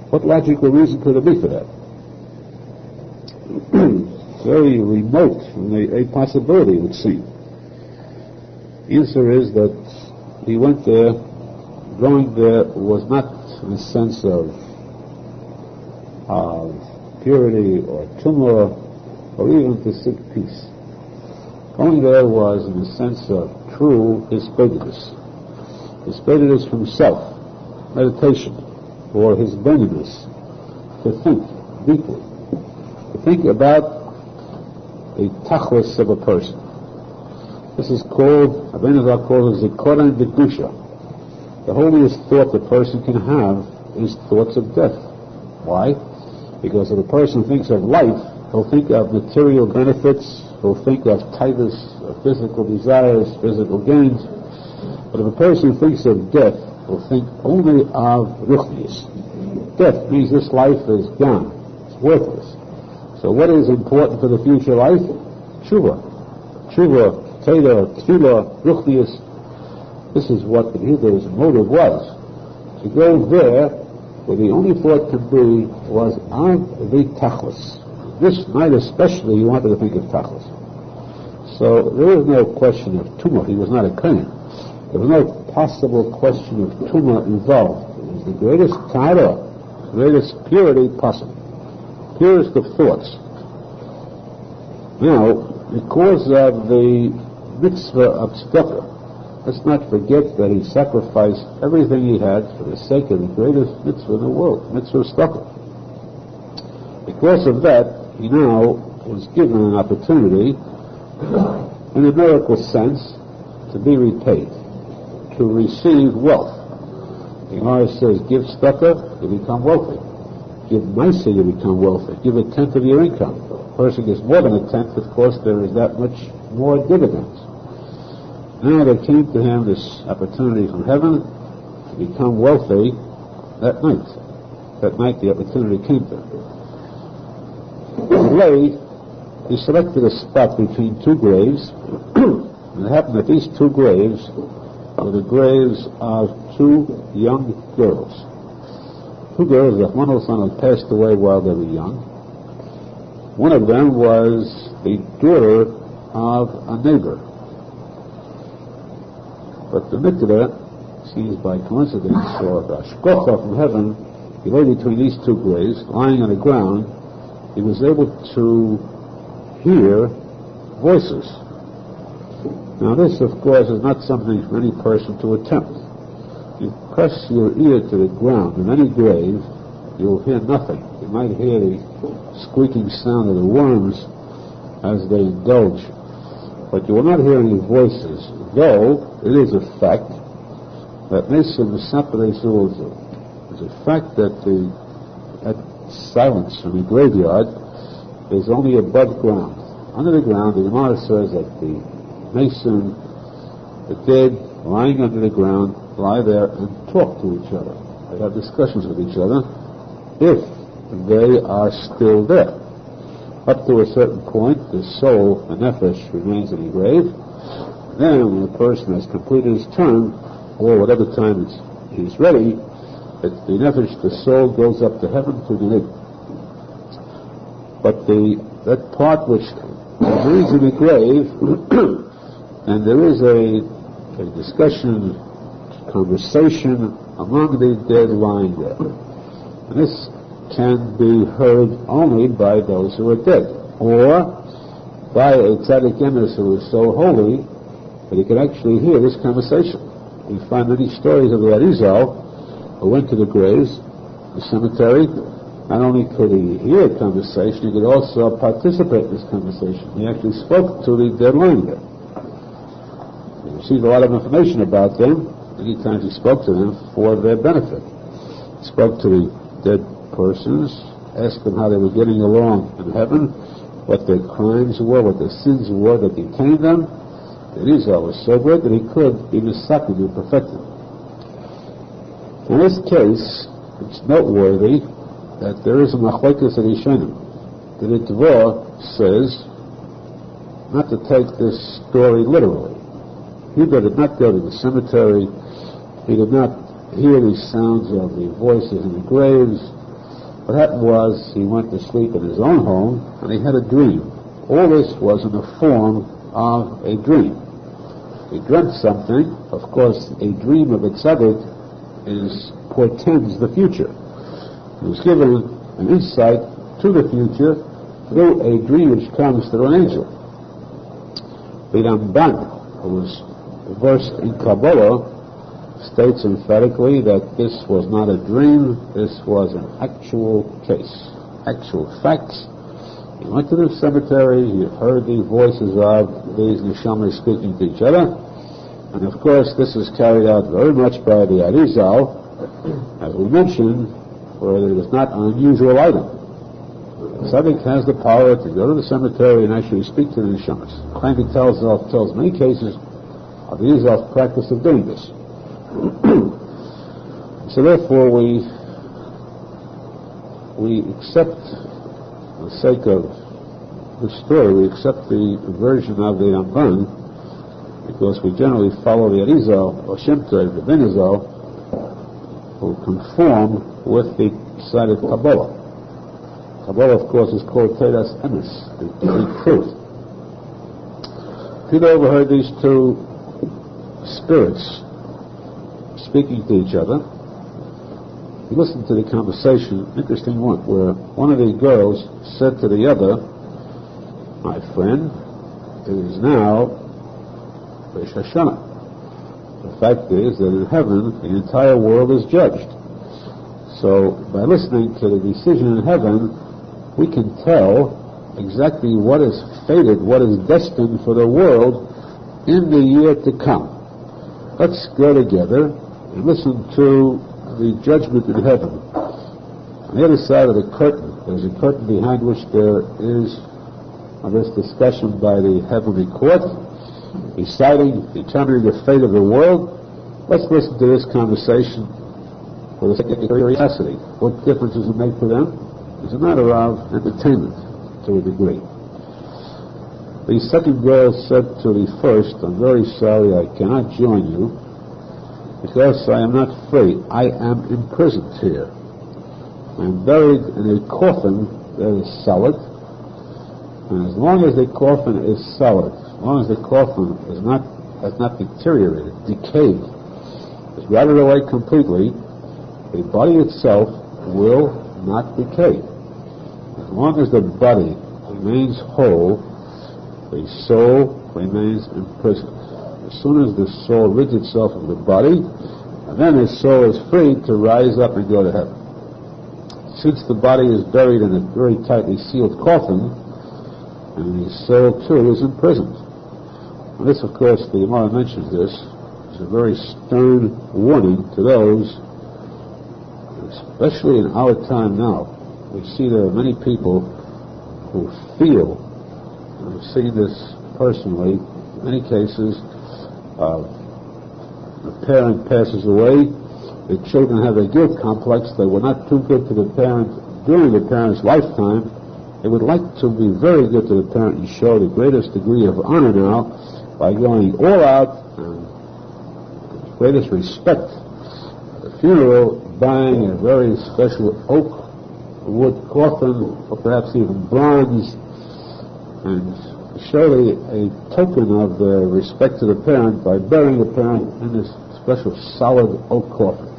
What logical reason could there be for that? Very remote from a possibility, it would seem. The answer is that he went there. Going there was not in a sense of purity or tumah or even to seek peace. Going there was in the sense of true hisbodedus. Hisbodedus from self, meditation, or hisbodedus, to think deeply, to think about the tachlis of a person. This is called, Arizal calls it zikoron b'kedusha. The holiest thought the person can have is thoughts of death. Why? Because if a person thinks of life, he'll think of material benefits, he'll think of tivus, of physical desires, physical gains. But if a person thinks of death, he'll think only of ruchnius. Death means this life is gone, it's worthless. So what is important for the future life? Teshuva. Teshuva, teda, tefillah, ruchnius. This is what the Hebrews' motive was. To go there, where the only thought could be was of the tachlis. This night especially, he wanted to think of tachlis. So there was no question of tumah. He was not a kohen. There was no possible question of tumah involved. It was the greatest tahara, greatest purity possible, purest of thoughts. Now, because of the mitzvah of tzedakah, let's not forget that he sacrificed everything he had for the sake of the greatest mitzvah in the world, mitzvah of tzedakah. Because of that, he now was given an opportunity, in a miracle sense, to be repaid, to receive wealth. The Gemara says, give tzedakah, you become wealthy. Give maisa, you become wealthy. Give a tenth of your income. If a person gives more than a tenth, of course, there is that much more dividends. Now there came to him this opportunity from heaven to become wealthy that night. That night the opportunity came to him. He selected a spot between two graves, and it happened that these two graves were the graves of two young girls. Two girls that one of them had passed away while they were young. One of them was the daughter of a neighbor. But the mikveh, seems by coincidence or the shkocha from heaven, he lay between these two graves, lying on the ground. He was able to hear voices. Now this, of course, is not something for any person to attempt. You press your ear to the ground in any grave, you'll hear nothing. You might hear the squeaking sound of the worms as they indulge, but you will not hear any voices, though it is a fact that Nasan is a fact that that silence in the graveyard is only above ground. Under the ground, the Gemara says that the Nasan, the dead, lying under the ground, lie there and talk to each other. They have discussions with each other if they are still there. Up to a certain point, the soul, the nefesh, remains in the grave. Then, when the person has completed his term, or whatever time he's ready, the nefesh, the soul, goes up to heaven to the neighbor. But that part which remains in the grave, and there is a discussion, conversation among the dead lying there. And this can be heard only by those who are dead, or by a tzadik who is so holy that he can actually hear this conversation. We find many stories of the Arizal who went to the graves, the cemetery. Not only could he hear a conversation, he could also participate in this conversation. He actually spoke to the dead lying there. He received a lot of information about them. Many times he spoke to them for their benefit. He spoke to the dead persons, asked them how they were getting along in heaven, what their crimes were, what their sins were that detained them. The Arizal was so good that he could be misakid, be perfected. In this case, it's noteworthy that there is a machlokes of Rishonim. The Ritva says not to take this story literally. He did not go to the cemetery. He did not hear the sounds of the voices in the graves. What happened was he went to sleep in his own home and he had a dream. All this was in the form of a dream. He dreamt something. Of course, a dream of a tzadik portends the future. He was given an insight to the future through a dream which comes through an angel. The Ramban, who was versed in Kabbalah, states emphatically that this was not a dream, this was an actual case, actual facts. He went to the cemetery, he heard the voices of these neshamas speaking to each other, and of course this is carried out very much by the Arizal, as we mentioned, where it is not an unusual item. The tzaddik has the power to go to the cemetery and actually speak to the neshamas. He tells many cases of the Arizal's practice of doing this. So therefore we accept, for the sake of the story, we accept the version of the Ramban, because we generally follow the Arizal, or Shem Tov, the Ben Arizal, who conform with the side of Kabbalah. Kabbalah, of course, is called Teras Emes, the truth. Peter overheard these two spirits speaking to each other. He listened to the conversation, interesting one, where one of the girls said to the other, "My friend, it is now Rosh Hashanah. The fact is that in heaven, the entire world is judged. So, by listening to the decision in heaven, we can tell exactly what is fated, what is destined for the world in the year to come. Let's go together and listen to the judgment in heaven. On the other side of the curtain, there's a curtain behind which there is this discussion by the heavenly court, deciding, determining the fate of the world. Let's listen to this conversation for the sake of curiosity. What difference does it make to them? It's a matter of entertainment, to a degree. The second girl said to the first, I'm very sorry I cannot join you, because I am not free. I am imprisoned here. I am buried in a coffin that is solid, and as long as the coffin is solid, as long as the coffin has not deteriorated, decayed, is rotted away completely, the body itself will not decay. As long as the body remains whole, the soul remains imprisoned. As soon as the soul rids itself of the body, and then the soul is free to rise up and go to heaven. Since the body is buried in a very tightly sealed coffin, and the soul too is imprisoned. And this, of course, the Gemara mentions this, is a very stern warning to those, especially in our time now. We see there are many people who feel, and I've seen this personally, in many cases, a parent passes away, the children have a guilt complex, they were not too good to the parent during the parent's lifetime. They would like to be very good to the parent and show the greatest degree of honor now by going all out and greatest respect. At the funeral, buying a very special oak wood coffin, or perhaps even bronze, and show a token of their respect to the parent by burying the parent in this special solid oak coffin.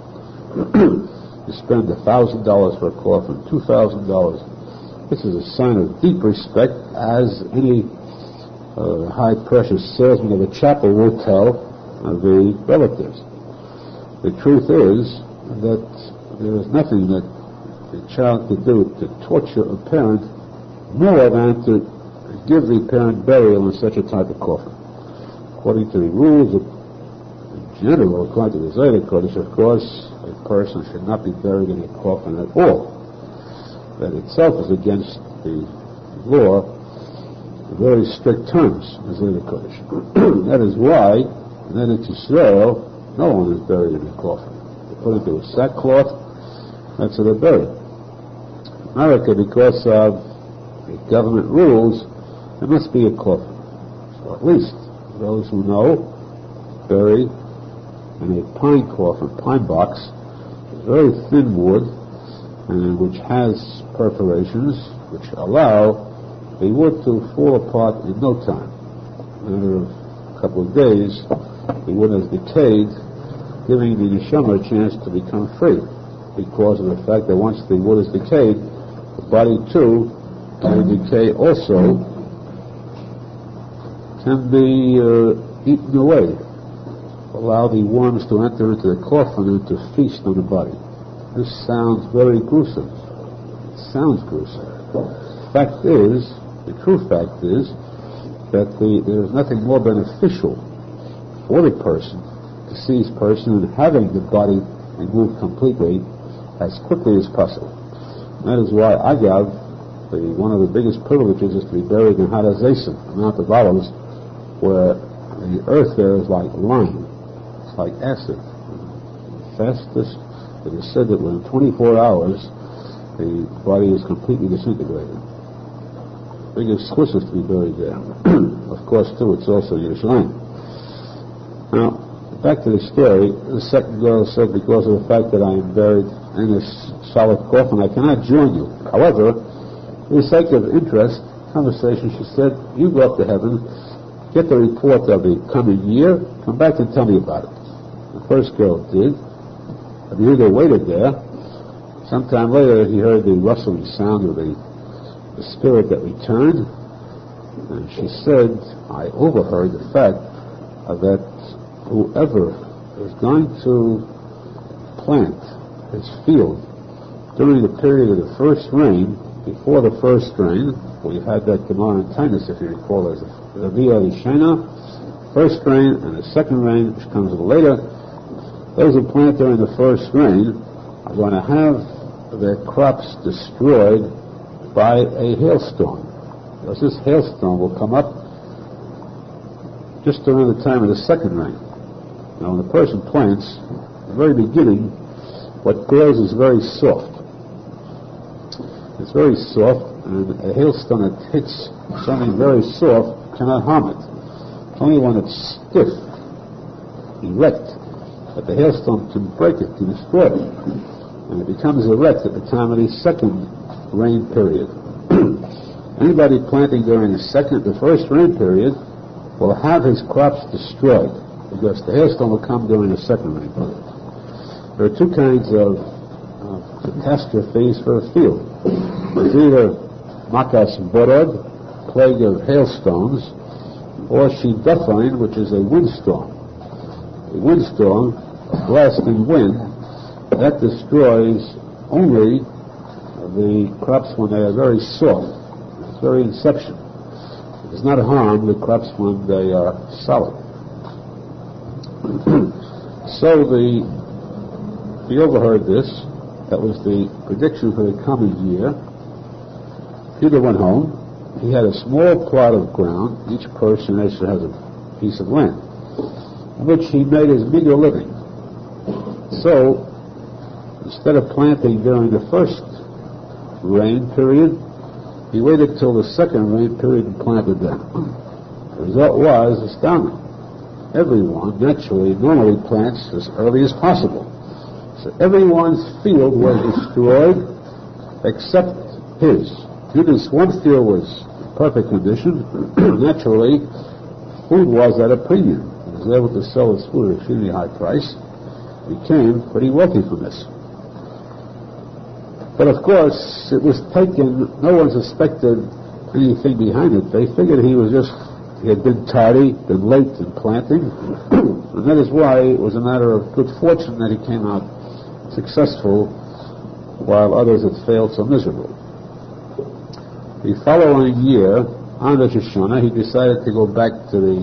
You spend $1,000 for a coffin, $2,000. This is a sign of deep respect, as any high-pressure salesman of a chapel will tell the relatives. The truth is that there is nothing that the child could do to torture a parent more than to give the parent burial in such a type of coffin. According to the rules in general, according to the Zayda Kodesh, of course, a person should not be buried in a coffin at all. That itself is against the law in very strict terms, as in the Kodesh. That is why, in Eretz Yisrael, no one is buried in a coffin. They put into a sackcloth, that's how they're buried. In America, because of the government rules, there must be a coffin. So at least those who know bury in a pine coffin, pine box, very thin wood, and which has perforations which allow the wood to fall apart in no time. In a matter of a couple of days, the wood has decayed, giving the neshama a chance to become free, because of the fact that once the wood is decayed, the body too can decay also, can be eaten away. Allow the worms to enter into the coffin and to feast on the body. This sounds very gruesome. It sounds gruesome. The true fact is that there is nothing more beneficial for the person, deceased person, than having the body removed completely as quickly as possible. And that is why Agav, one of the biggest privileges is to be buried in Har HaZeisim, the Mount of Olives, where the earth there is like lime. It's like acid. Fastest. It is said that within 24 hours, the body is completely disintegrated. Big exclusive to be buried there. Of course, too, it's also Yerushalmi. Now, back to the story. The second girl said, because of the fact that I am buried in this solid coffin, I cannot join you. However, for the sake of interest, conversation, she said, you go up to heaven, get the report of the coming year, come back and tell me about it. The first girl did. Rabbi Yehuda waited there. Sometime later, he heard the rustling sound of the spirit that returned, and she said, I overheard the fact that whoever is going to plant his field during the period of the first rain before the first rain. We had that Gemara in Tainus, if you recall, as the Via Rishena, first rain, and the second rain, which comes a little later. Those who plant during the first rain are going to have their crops destroyed by a hailstorm. Because this hailstorm will come up just around the time of the second rain. Now, when a person plants, at the very beginning, what grows is very soft. It's very soft, and a hailstone that hits something very soft cannot harm it. It's only when it's stiff, erect, that the hailstone can break it, can destroy it. And it becomes erect at the time of the second rain period. Anybody planting during the first rain period will have his crops destroyed, because the hailstone will come during the second rain period. There are two kinds of catastrophes for a field. It's either makas borod, plague of hailstones, or shidafin, which is a windstorm. A windstorm, a blasting wind, that destroys only the crops when they are very soft, its very inception. It does not harm the crops when they are solid. So he overheard this. That was the prediction for the coming year. Peter went home. He had a small plot of ground. Each person actually has a piece of land, in which he made his meager living. So, instead of planting during the first rain period, he waited till the second rain period and planted then. The result was astounding. Everyone normally plants as early as possible. So everyone's field was destroyed except his. Judas' one field was in perfect condition. Naturally, food was at a premium. He was able to sell his food at an extremely high price. He became pretty wealthy from this. But of course, it was taken, no one suspected anything behind it. They figured he had been tardy, been late in planting, and that is why it was a matter of good fortune that he came out successful while others had failed so miserably. The following year, on Rosh Hashanah, he decided to go back to the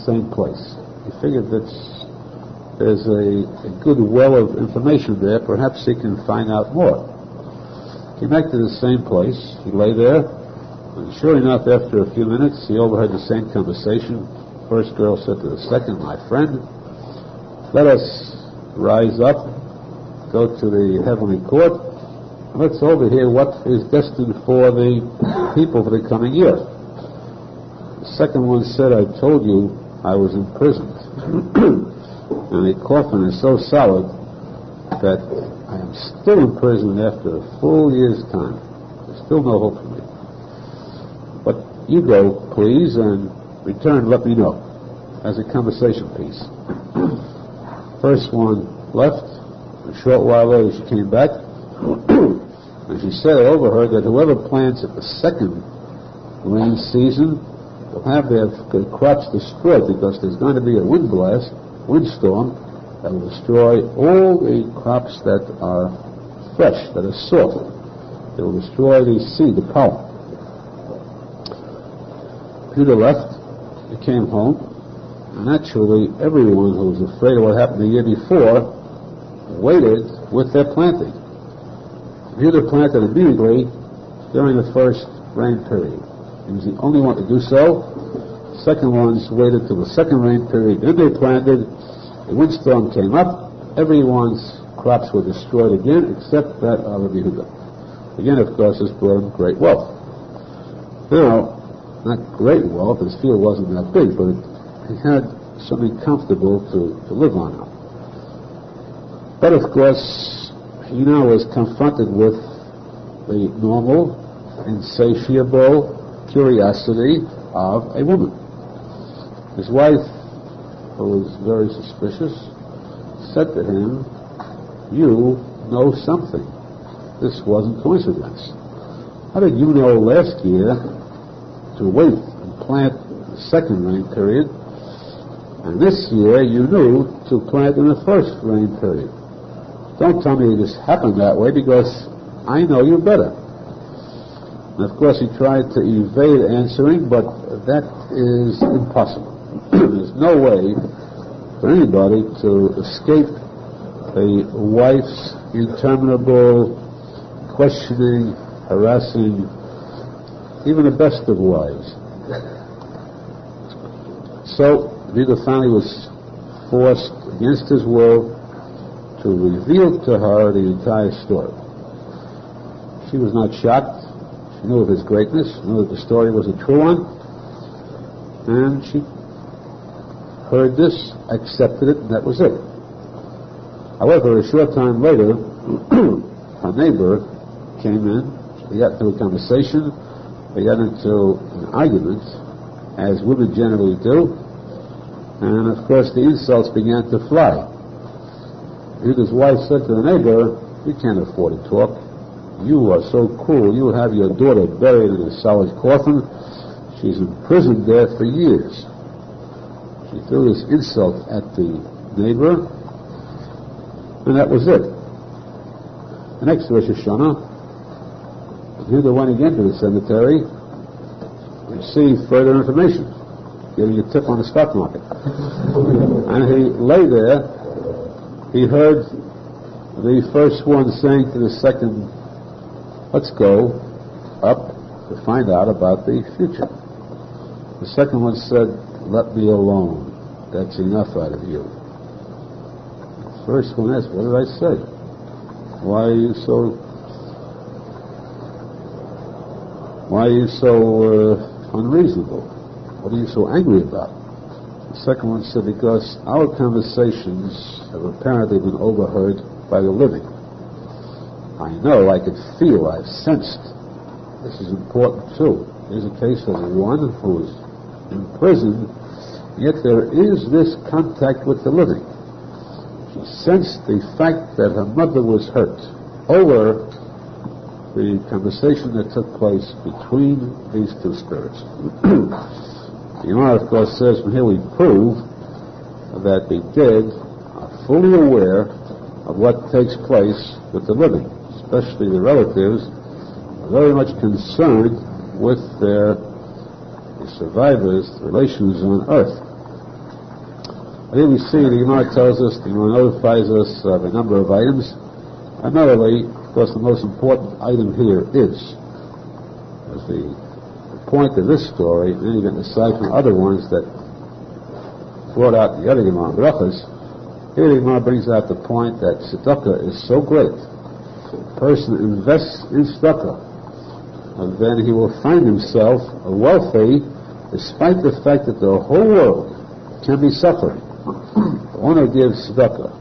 same place. He figured that there's a good well of information there, perhaps he can find out more. He came back to the same place, he lay there, and sure enough, after a few minutes, he overheard the same conversation. First girl said to the second, "My friend, let us rise up, go to the heavenly court, and let's overhear what is destined for the people for the coming year." The second one said, "I told you I was imprisoned, and the coffin is so solid that I am still imprisoned after a full year's time. There's still no hope for me. But you go, please, and return and let me know," as a conversation piece. First one left. A short while later, she came back, and she said, "I overheard that whoever plants at the second rain season will have their crops destroyed, because there's going to be a windstorm, that will destroy all the crops that are fresh, that are soft. It will destroy the seed, the pollen." Peter left. He came home, and naturally, everyone who was afraid of what happened the year before waited with their planting. Peter planted immediately during the first rain period. He was the only one to do so. Second ones waited till the second rain period. Then they planted. The windstorm came up. Everyone's crops were destroyed again, except that of Rabbi Yehuda. Again, of course, this brought him great wealth. Now, not great wealth. His field wasn't that big, but he had something comfortable to live on now. But of course, he now was confronted with the normal, insatiable curiosity of a woman. His wife, who was very suspicious, said to him, "You know something. This wasn't coincidence. How did you know last year to wait and plant the second rain period, and this year you knew to plant in the first rain period? Don't tell me this happened that way, because I know you better." And of course he tried to evade answering, but that is impossible. There's no way for anybody to escape a wife's interminable questioning, harassing, even the best of wives. So Vida finally was forced, against his will, to reveal to her the entire story. She was not shocked. She knew of his greatness, knew that the story was a true one, and she heard this, accepted it, and that was it. However, a short time later, her neighbor came in. They got into a conversation. They got into an argument, as women generally do, and of course the insults began to fly. His wife said to the neighbor, "You can't afford to talk. You are so cruel. You have your daughter buried in a solid coffin. She's imprisoned there for years." She threw this insult at the neighbor, and that was it. The next Rosh Hashanah, Judah went again to the cemetery to receive further information, giving a tip on the stock market. And he lay there. He heard the first one saying to the second, "Let's go up to find out about the future." The second one said, "Let me alone. That's enough out of you." The first one asked, "What did I say? Why are you so unreasonable? What are you so angry about?" The second one said, "Because our conversations have apparently been overheard by the living. I know, I could feel, I've sensed. This is important too. Here's a case of one who is in prison, yet there is this contact with the living. She sensed the fact that her mother was hurt over the conversation that took place between these two spirits." The Gemara, of course, says from here we prove that the dead are fully aware of what takes place with the living, especially the relatives, are very much concerned with the survivors' relations on earth. Here we see the Gemara tells us, the Gemara notifies us of a number of items. Primarily, of course, the most important item here is the point of this story, and even aside from other ones that brought out the other Gemara brachas, here the Gemara brings out the point that tzedakah is so great. If a person invests in tzedakah, and then he will find himself wealthy, despite the fact that the whole world can be suffering. The one who gives tzedakah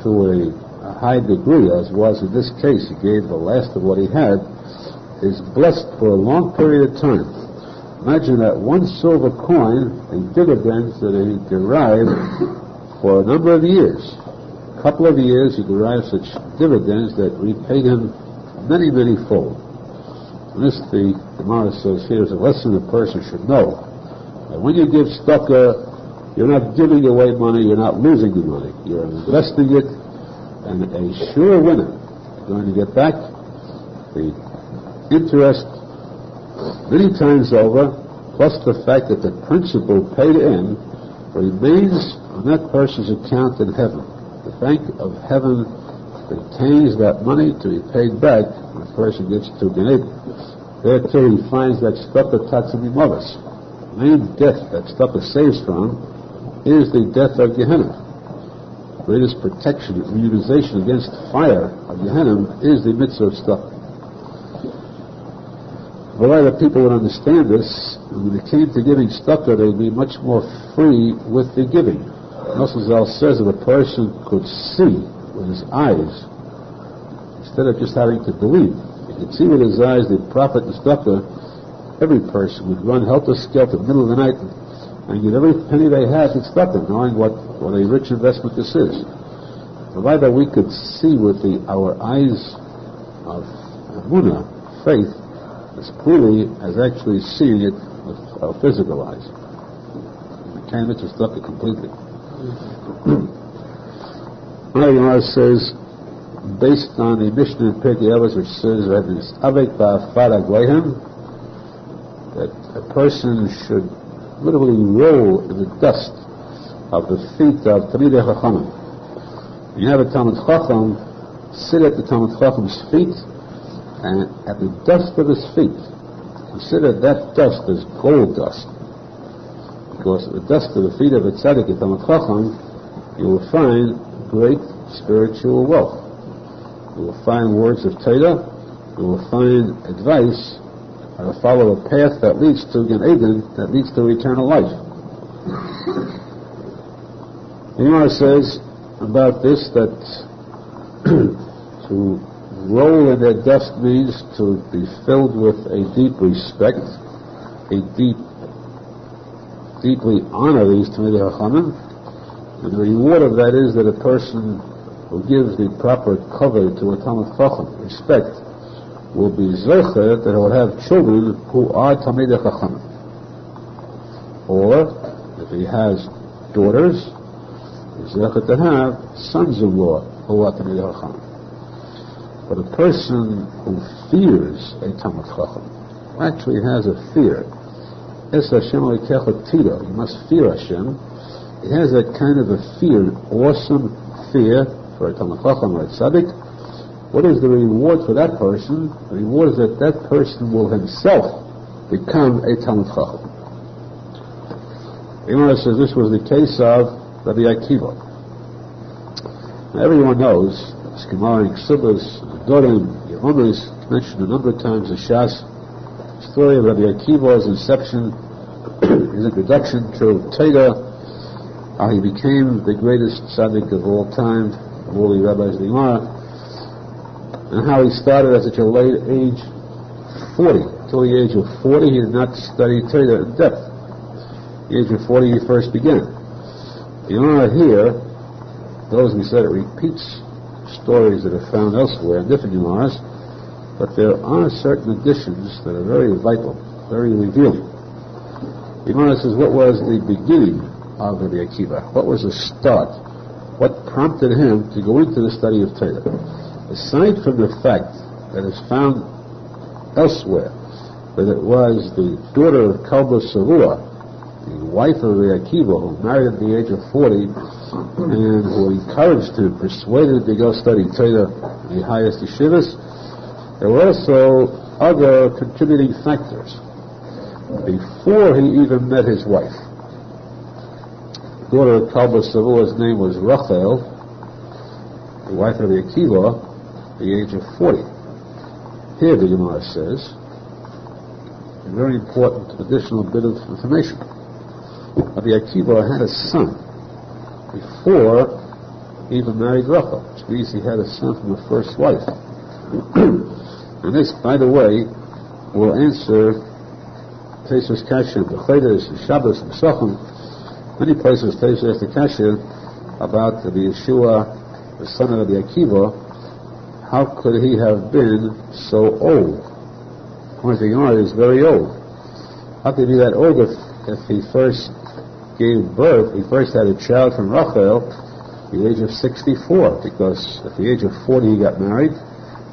to a high degree, as was in this case, he gave the last of what he had, is blessed for a long period of time. Imagine that one silver coin, the dividends that he derived for a number of years. A couple of years he derived such dividends that repaid him many, many fold. And this, the Gemara says here, is a lesson a person should know. That when you give tzedakah, you're not giving away money, you're not losing the money. You're investing it, and a sure winner. You're going to get back the interest many times over, plus the fact that the principal paid in remains on that person's account in heaven. The bank of heaven retains that money to be paid back when a person gets to Gan Eden. There too he finds that tzedakah tatzim imavis. The main death that tzedakah saves from is the death of Gehenna. The greatest protection, immunization against fire of Gehenna is the mitzvah of tzedakah. A lot of people would understand this, and when it came to giving tzedakah, they would be much more free with the giving. Arizal says that a person could see with his eyes, instead of just having to believe. He could see with his eyes the profit in tzedakah. Every person would run helter-skelter in the middle of the night and give every penny they had in tzedakah, knowing what a rich investment this is. Provided that we could see with our eyes of emunah, faith, as clearly as actually seeing it with our physical eyes. We can't miss tzedakah completely. Gemara says, based on the Mishnah in Pirkei Avos, which says that a person should literally roll in the dust of the feet of Talmidei Chachamim. You have a Talmud Chacham, sit at the Talmud Chacham's feet, and at the dust of his feet, consider that dust as gold dust. Because at the dust of the feet of a tzadik, a Talmud Chacham, you will find great spiritual wealth. You will find words of Torah, you will find advice, how to follow a path that leads to Gan Eden, that leads to eternal life. The Gemara says about this that to roll in their dust means to be filled with a deep respect, deeply honor these Talmidei Chachamim, and the reward of that is that a person who gives the proper cover to a Talmud Chacham, respect, will be zecher that he will have children who are Talmidei Chachamim. Or, if he has daughters, he's zecher to have sons-in-law who are Talmidei Chachamim. But a person who fears a Talmud Chacham actually has a fear. Es Hashem Elokecha Tira. You must fear Hashem. He has that kind of a fear, awesome fear for a Talmud Chacham or a tzadik. What is the reward for that person? The reward is that that person will himself become a Talmud Chacham. The Gemara says this was the case of Rabbi Akiva. Now, everyone knows this Gemara in Ksubas, Dorim, Yehomis, mentioned a number of times in Shas. The story of Rabbi Akiva's inception, his introduction to Torah, how he became the greatest tzaddik of all time, of all the rabbis of the Gemara, and how he started at such a late age, 40. Until the age of 40, he did not study Torah in depth. At the age of 40, he first began. The Gemara here, those we said it repeats stories that are found elsewhere in different Gemaras, but there are certain additions that are very vital, very revealing. The Gemara says, what was the beginning of Rabbi Akiva? What was the start? What prompted him to go into the study of Torah? Aside from the fact that it's found elsewhere that it was the daughter of Kalba Savua, the wife of Rabbi Akiva, who married at the age of 40, and who encouraged him, persuaded him to go study Torah in the highest yeshivas, there were also other contributing factors. Before he even met his wife, the daughter of Kalba Savua's name was Rachel, the wife of Rabbi Akiva, at the age of 40. Here the Gemara says a very important additional bit of information. Rabbi Akiva had a son before he even married Rachel, which means he had a son from the first wife. And this, by the way, will answer Tesis Kasha, the Chaydas, the Shabbos, and Sochem. Many places Tesis asked the Kasha about the Yeshua, the son of Rabbi Akiva. How could he have been so old? One thing is very old. How could he be that old if he first gave birth, he first had a child from Rachel at the age of 64, because at the age of 40 he got married,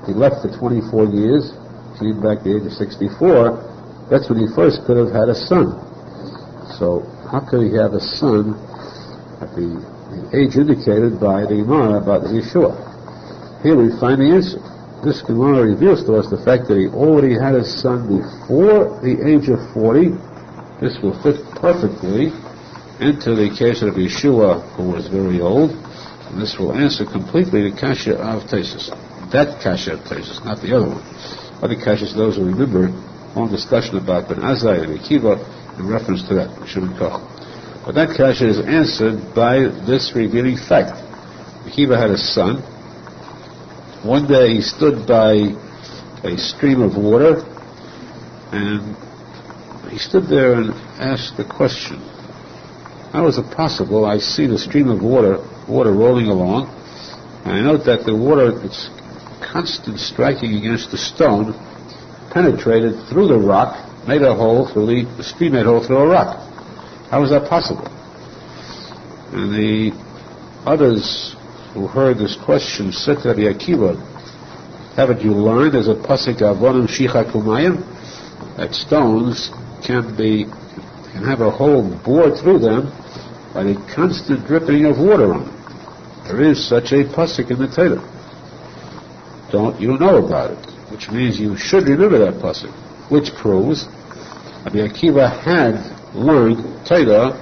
he left for 24 years, came back at the age of 64, that's when he first could have had a son. So how could he have a son at the age indicated by the Gemara about the Yeshua? Here we find the answer. This Gemara reveals to us the fact that he already had a son before the age of 40. This will fit perfectly into the case of Yeshua, who was very old, and this will answer completely the kasha of Tesis. That kasha of Tesis, not the other one. Other kashas, those who remember, long discussion about Ben Azai and Akiva in reference to that, but that kasha is answered by this revealing fact. Akiva had a son. One day he stood by a stream of water, and he stood there and asked the question, how is it possible I see the stream of water rolling along, and I note that the water, its constant striking against the stone, penetrated through the rock, made a hole through the stream made a hole through a rock. How is that possible? And the others who heard this question, said to Rabbi Akiva, haven't you learned as a posek avonim shicha kumayim that stones can have a hole bored through them by the constant dripping of water on them? There is such a posek in the Torah. Don't you know about it? Which means you should remember that posek, which proves Rabbi Akiva had learned Torah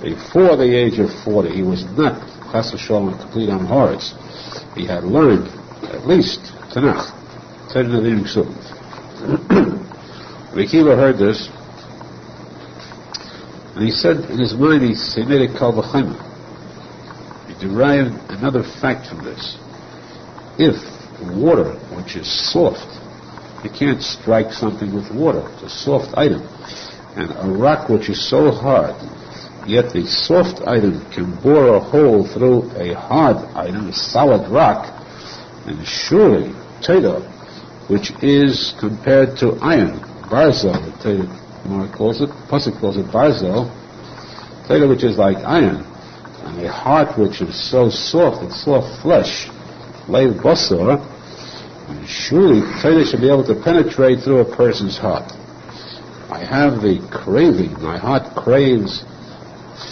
before the age of 40. He was not chas v'sholom a complete Amharitz. He had learned at least Tanakh, Torah Nevi'im Ksub. Rabbi Akiva heard this, and he said in his mind, he made a kal v'chayma. He derived another fact from this. If water, which is soft, you can't strike something with water, it's a soft item, and a rock which is so hard, yet the soft item can bore a hole through a hard item, a solid rock, and surely Torah, which is compared to iron, Barzal, the Torah calls it, Pasuk calls it Barzal, Torah which is like iron, and a heart which is so soft, it's soft flesh, Leiv Basar, and surely Torah should be able to penetrate through a person's heart. I have the craving, my heart craves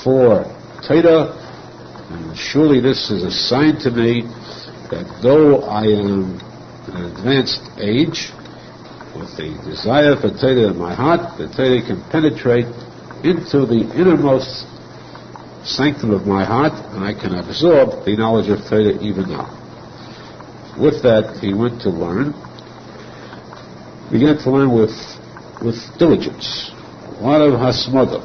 for Torah, and surely this is a sign to me that though I am in an advanced age, with the desire for Torah in my heart, the Torah can penetrate into the innermost sanctum of my heart, and I can absorb the knowledge of Torah even now. With that, he went to learn. Began to learn with diligence. A lot of hasmada.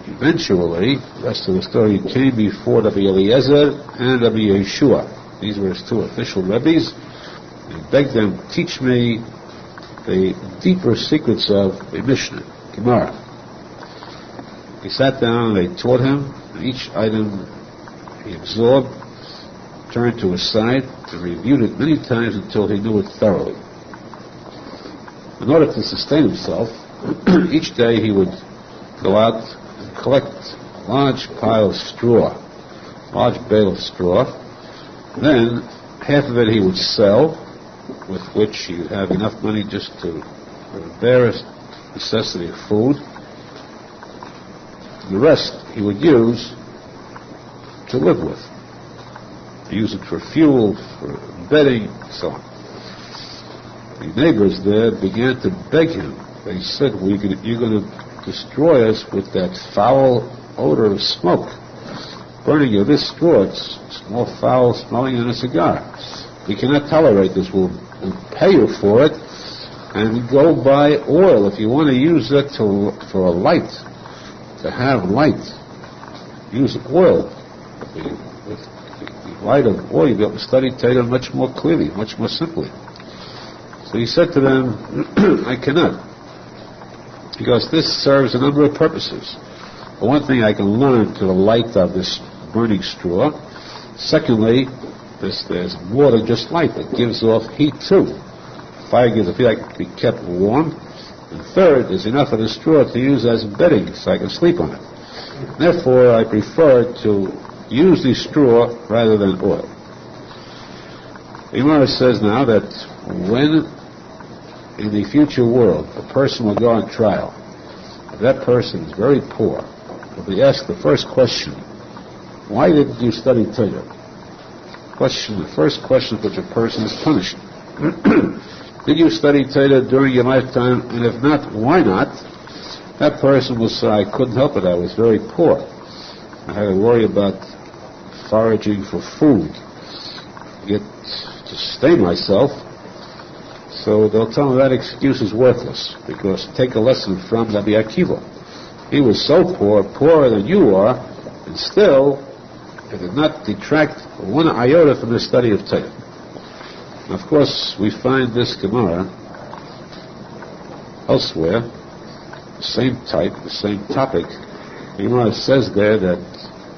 Eventually, the rest of the story came before Rabbi Eliezer and Rabbi Yeshua. These were his two official rabbis. He begged them, teach me the deeper secrets of the Mishnah, Gemara. He sat down and they taught him, and each item he absorbed, turned to his side, and reviewed it many times until he knew it thoroughly. In order to sustain himself, each day he would go out and collect a large pile of straw, large bale of straw. Then half of it he would sell, with which he would have enough money just for the barest necessity of food. The rest he would use to live with. To use it for fuel, for bedding, and so on. The neighbors there began to beg him. They said, you're going to destroy us with that foul odor of smoke. Burning of this straw, it's more foul smelling than a cigar. We cannot tolerate this. We'll pay you for it, and go buy oil. If you want to use it for a light, to have light, use oil. With the light of oil, you'll be able to study Torah much more clearly, much more simply. So he said to them, I cannot. He goes, this serves a number of purposes. For one thing, I can learn to the light of this burning straw. Secondly, there's more than just light. It gives off heat too. Fire gives off heat, I can be kept warm. And third, there's enough of the straw to use as bedding so I can sleep on it. Therefore, I prefer to use the straw rather than oil. The Gemara says now that when in the future world a person will go on trial, if that person is very poor, will be asked the first question, why didn't you study Torah? The first question which a person is punished. Did you study Torah during your lifetime? And if not, why not? That person will say, I couldn't help it, I was very poor. I had to worry about foraging for food, get to sustain myself. So they'll tell him that excuse is worthless, because take a lesson from Rabbi Akiva. He was so poor, poorer than you are, and still it did not detract one iota from the study of Torah. And of course, we find this Gemara elsewhere, the same type, the same topic. The Gemara says there that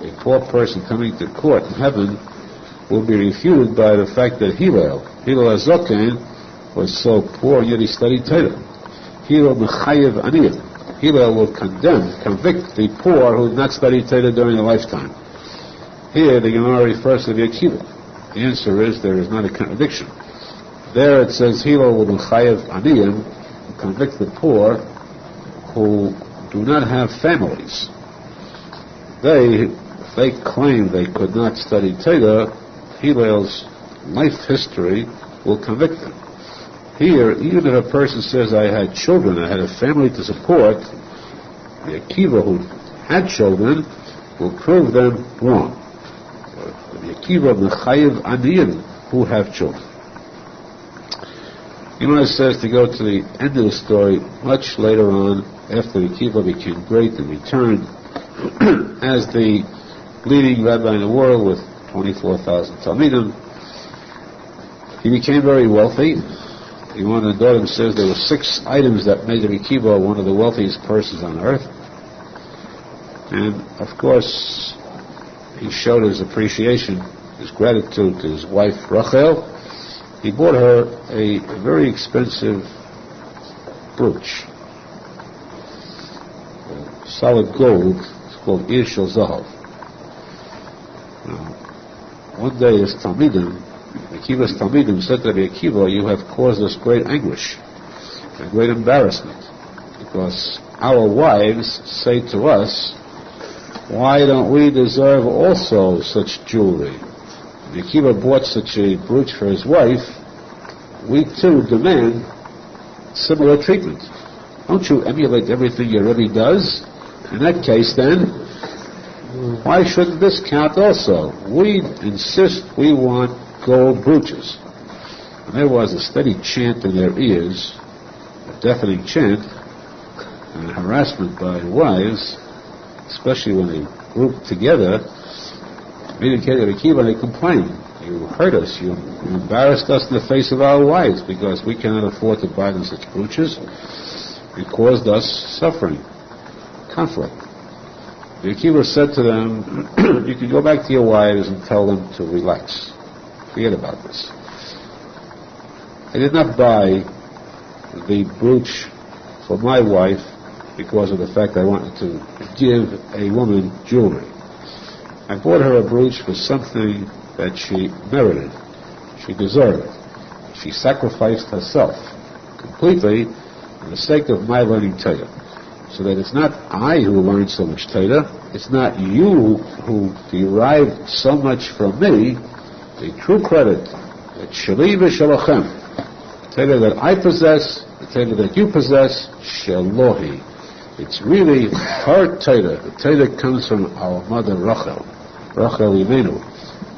a poor person coming to court in heaven will be refuted by the fact that Hillel HaZoken was so poor, and yet he studied Torah. Hillel Mechayev Aniyah. Hillel will convict the poor who did not study Torah during their lifetime. Here, the Gemara refers to the Akiva. The answer is there is not a contradiction. There it says, Hilo will chayev aniyim, convict the poor who do not have families. They claim they could not study Torah, Hillel's life history will convict them. Here, even if a person says, I had children, I had a family to support, the Akiva who had children will prove them wrong. The Akiva Mechayev Aniyim who have children. It says to go to the end of the story much later on, after the Akiva became great and returned as the leading rabbi in the world with 24,000 Talmidim. He became very wealthy. One of the daughters says there were 6 items that made Rabbi Akiva one of the wealthiest persons on earth. And, of course, he showed his appreciation, his gratitude to his wife, Rachel. He bought her a very expensive brooch, solid gold. It's called Zahav. One day his Talmidim, Akiva's Talmidim, said to Rabbi Akiva, you have caused us great anguish and great embarrassment, because our wives say to us, why don't we deserve also such jewelry? Rabbi Akiva bought such a brooch for his wife. We too demand similar treatment. Don't you emulate everything your Rebbe does? In that case, then, why shouldn't this count also? We insist we want gold brooches. And there was a steady chant in their ears, a deafening chant, and harassment by wives, especially when they grouped together, communicated with Akiva, and they complained. You hurt us, you embarrassed us in the face of our wives, because we cannot afford to buy them such brooches. It caused us suffering, conflict. The Akiva said to them, you can go back to your wives and tell them to relax. Forget about this. I did not buy the brooch for my wife because of the fact I wanted to give a woman jewelry. I bought her a brooch for something that she merited. She deserved it. She sacrificed herself completely for the sake of my learning Torah. So that it's not I who learned so much Torah, it's not you who derived so much from me. The true credit, that Shali v'Shalachem, the Torah that I possess, the Torah that you possess, Shalohi. It's really her Torah. The Torah comes from our mother Rachel Imenu,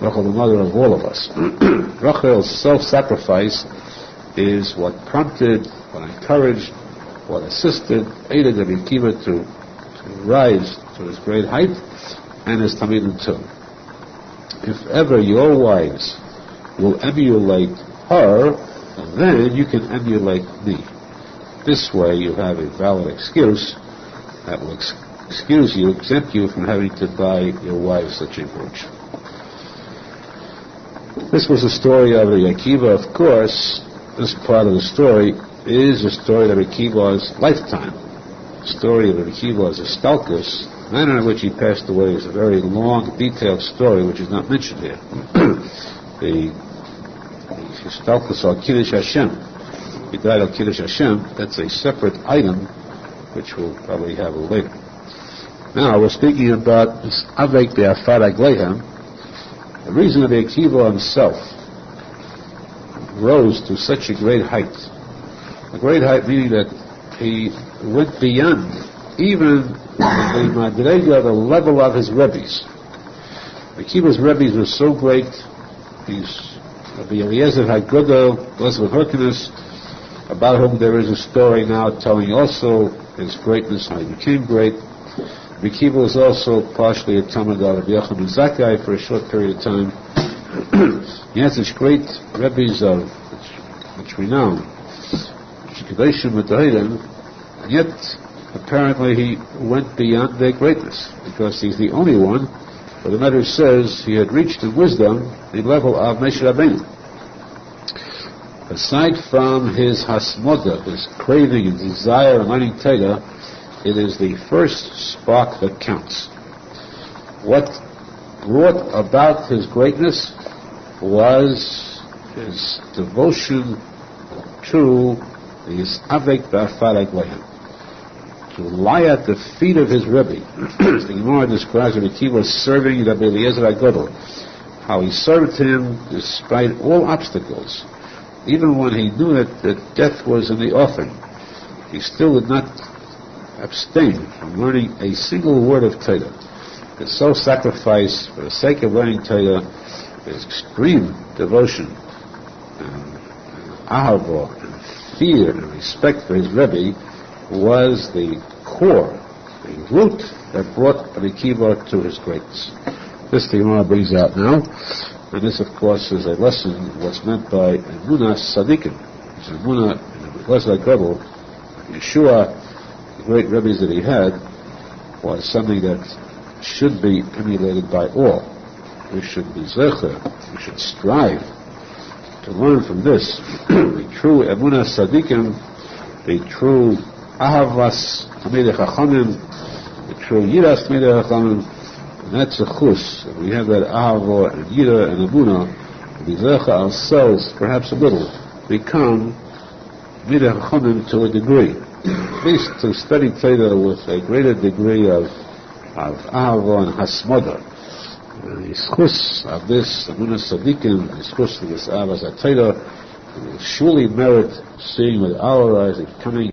Rachel, the mother of all of us. Rachel's self-sacrifice is what prompted, what encouraged, what assisted, aided Rabbi Akiva to rise to this great height, and his Talmidim too. If ever your wives will emulate her, then you can emulate me. This way you have a valid excuse that will exempt you from having to buy your wife such a brooch. This was the story of Rabbi Akiva. Of course, this part of the story is the story of Rabbi Akiva's lifetime. The story of Rabbi Akiva's Estalkus, the manner in which he passed away, is a very long, detailed story which is not mentioned here. The Estalkus al Kiddush Hashem. He died al Kiddush Hashem. That's a separate item which we'll probably have later. Now we're speaking about this Avek be'afar agleihem. The reason that Rabbi Akiva himself rose to such a great height. A great height meaning that he went beyond even the madrega, the level of his Rebbes. Akiva's Rebbes were so great. These Rabbi Eliezer HaGodel, Elizabeth Herkinus, about whom there is a story now telling also his greatness, how he became great. Rabbi Akiva was also partially a Talmud of Rabbi Yochanan Zakkai for a short period of time. He had such great Rebbes of which we know, and yet apparently he went beyond their greatness, because he's the only one, but the matter says he had reached in wisdom the level of Moshe Rabbeinu. Aside from his hasmoda, his craving and desire and learning Torah, it is the first spark that counts. What brought about his greatness was his devotion to the Avek Ba'afalek Lehem, to lie at the feet of his Rebbe. The Gemara describes Rabbi Akiva serving Rabbi Eliezer HaGadol, how he served him despite all obstacles. Even when he knew that death was in the offing, he still did not abstain from learning a single word of Torah. His self-sacrifice for the sake of learning Torah, his extreme devotion and ahava and fear and respect for his Rebbe was the core, the root that brought Rabbi Akiva to his greatness. This the Gemara brings out now, and this, of course, is a lesson in what's meant by emunah tzadikim. It's emunah in the Breslov Rebbe. Yeshua, the great Rebbe's that he had, was something that should be emulated by all. We should be zecher, we should strive to learn from this. The true emunah tzadikim, the true ahavas tamidei chachamim, the true yiras tamidei chachamim, and that's a chus. We have that ahava and yira and emunah, we zecher ourselves, perhaps a little, become tamidei chachamim to a degree. At least to study Torah with a greater degree of ahava and hasmada. The schus of this emunah tzadikim, the schus of this avas HaTorah, will surely merit seeing with our eyes the coming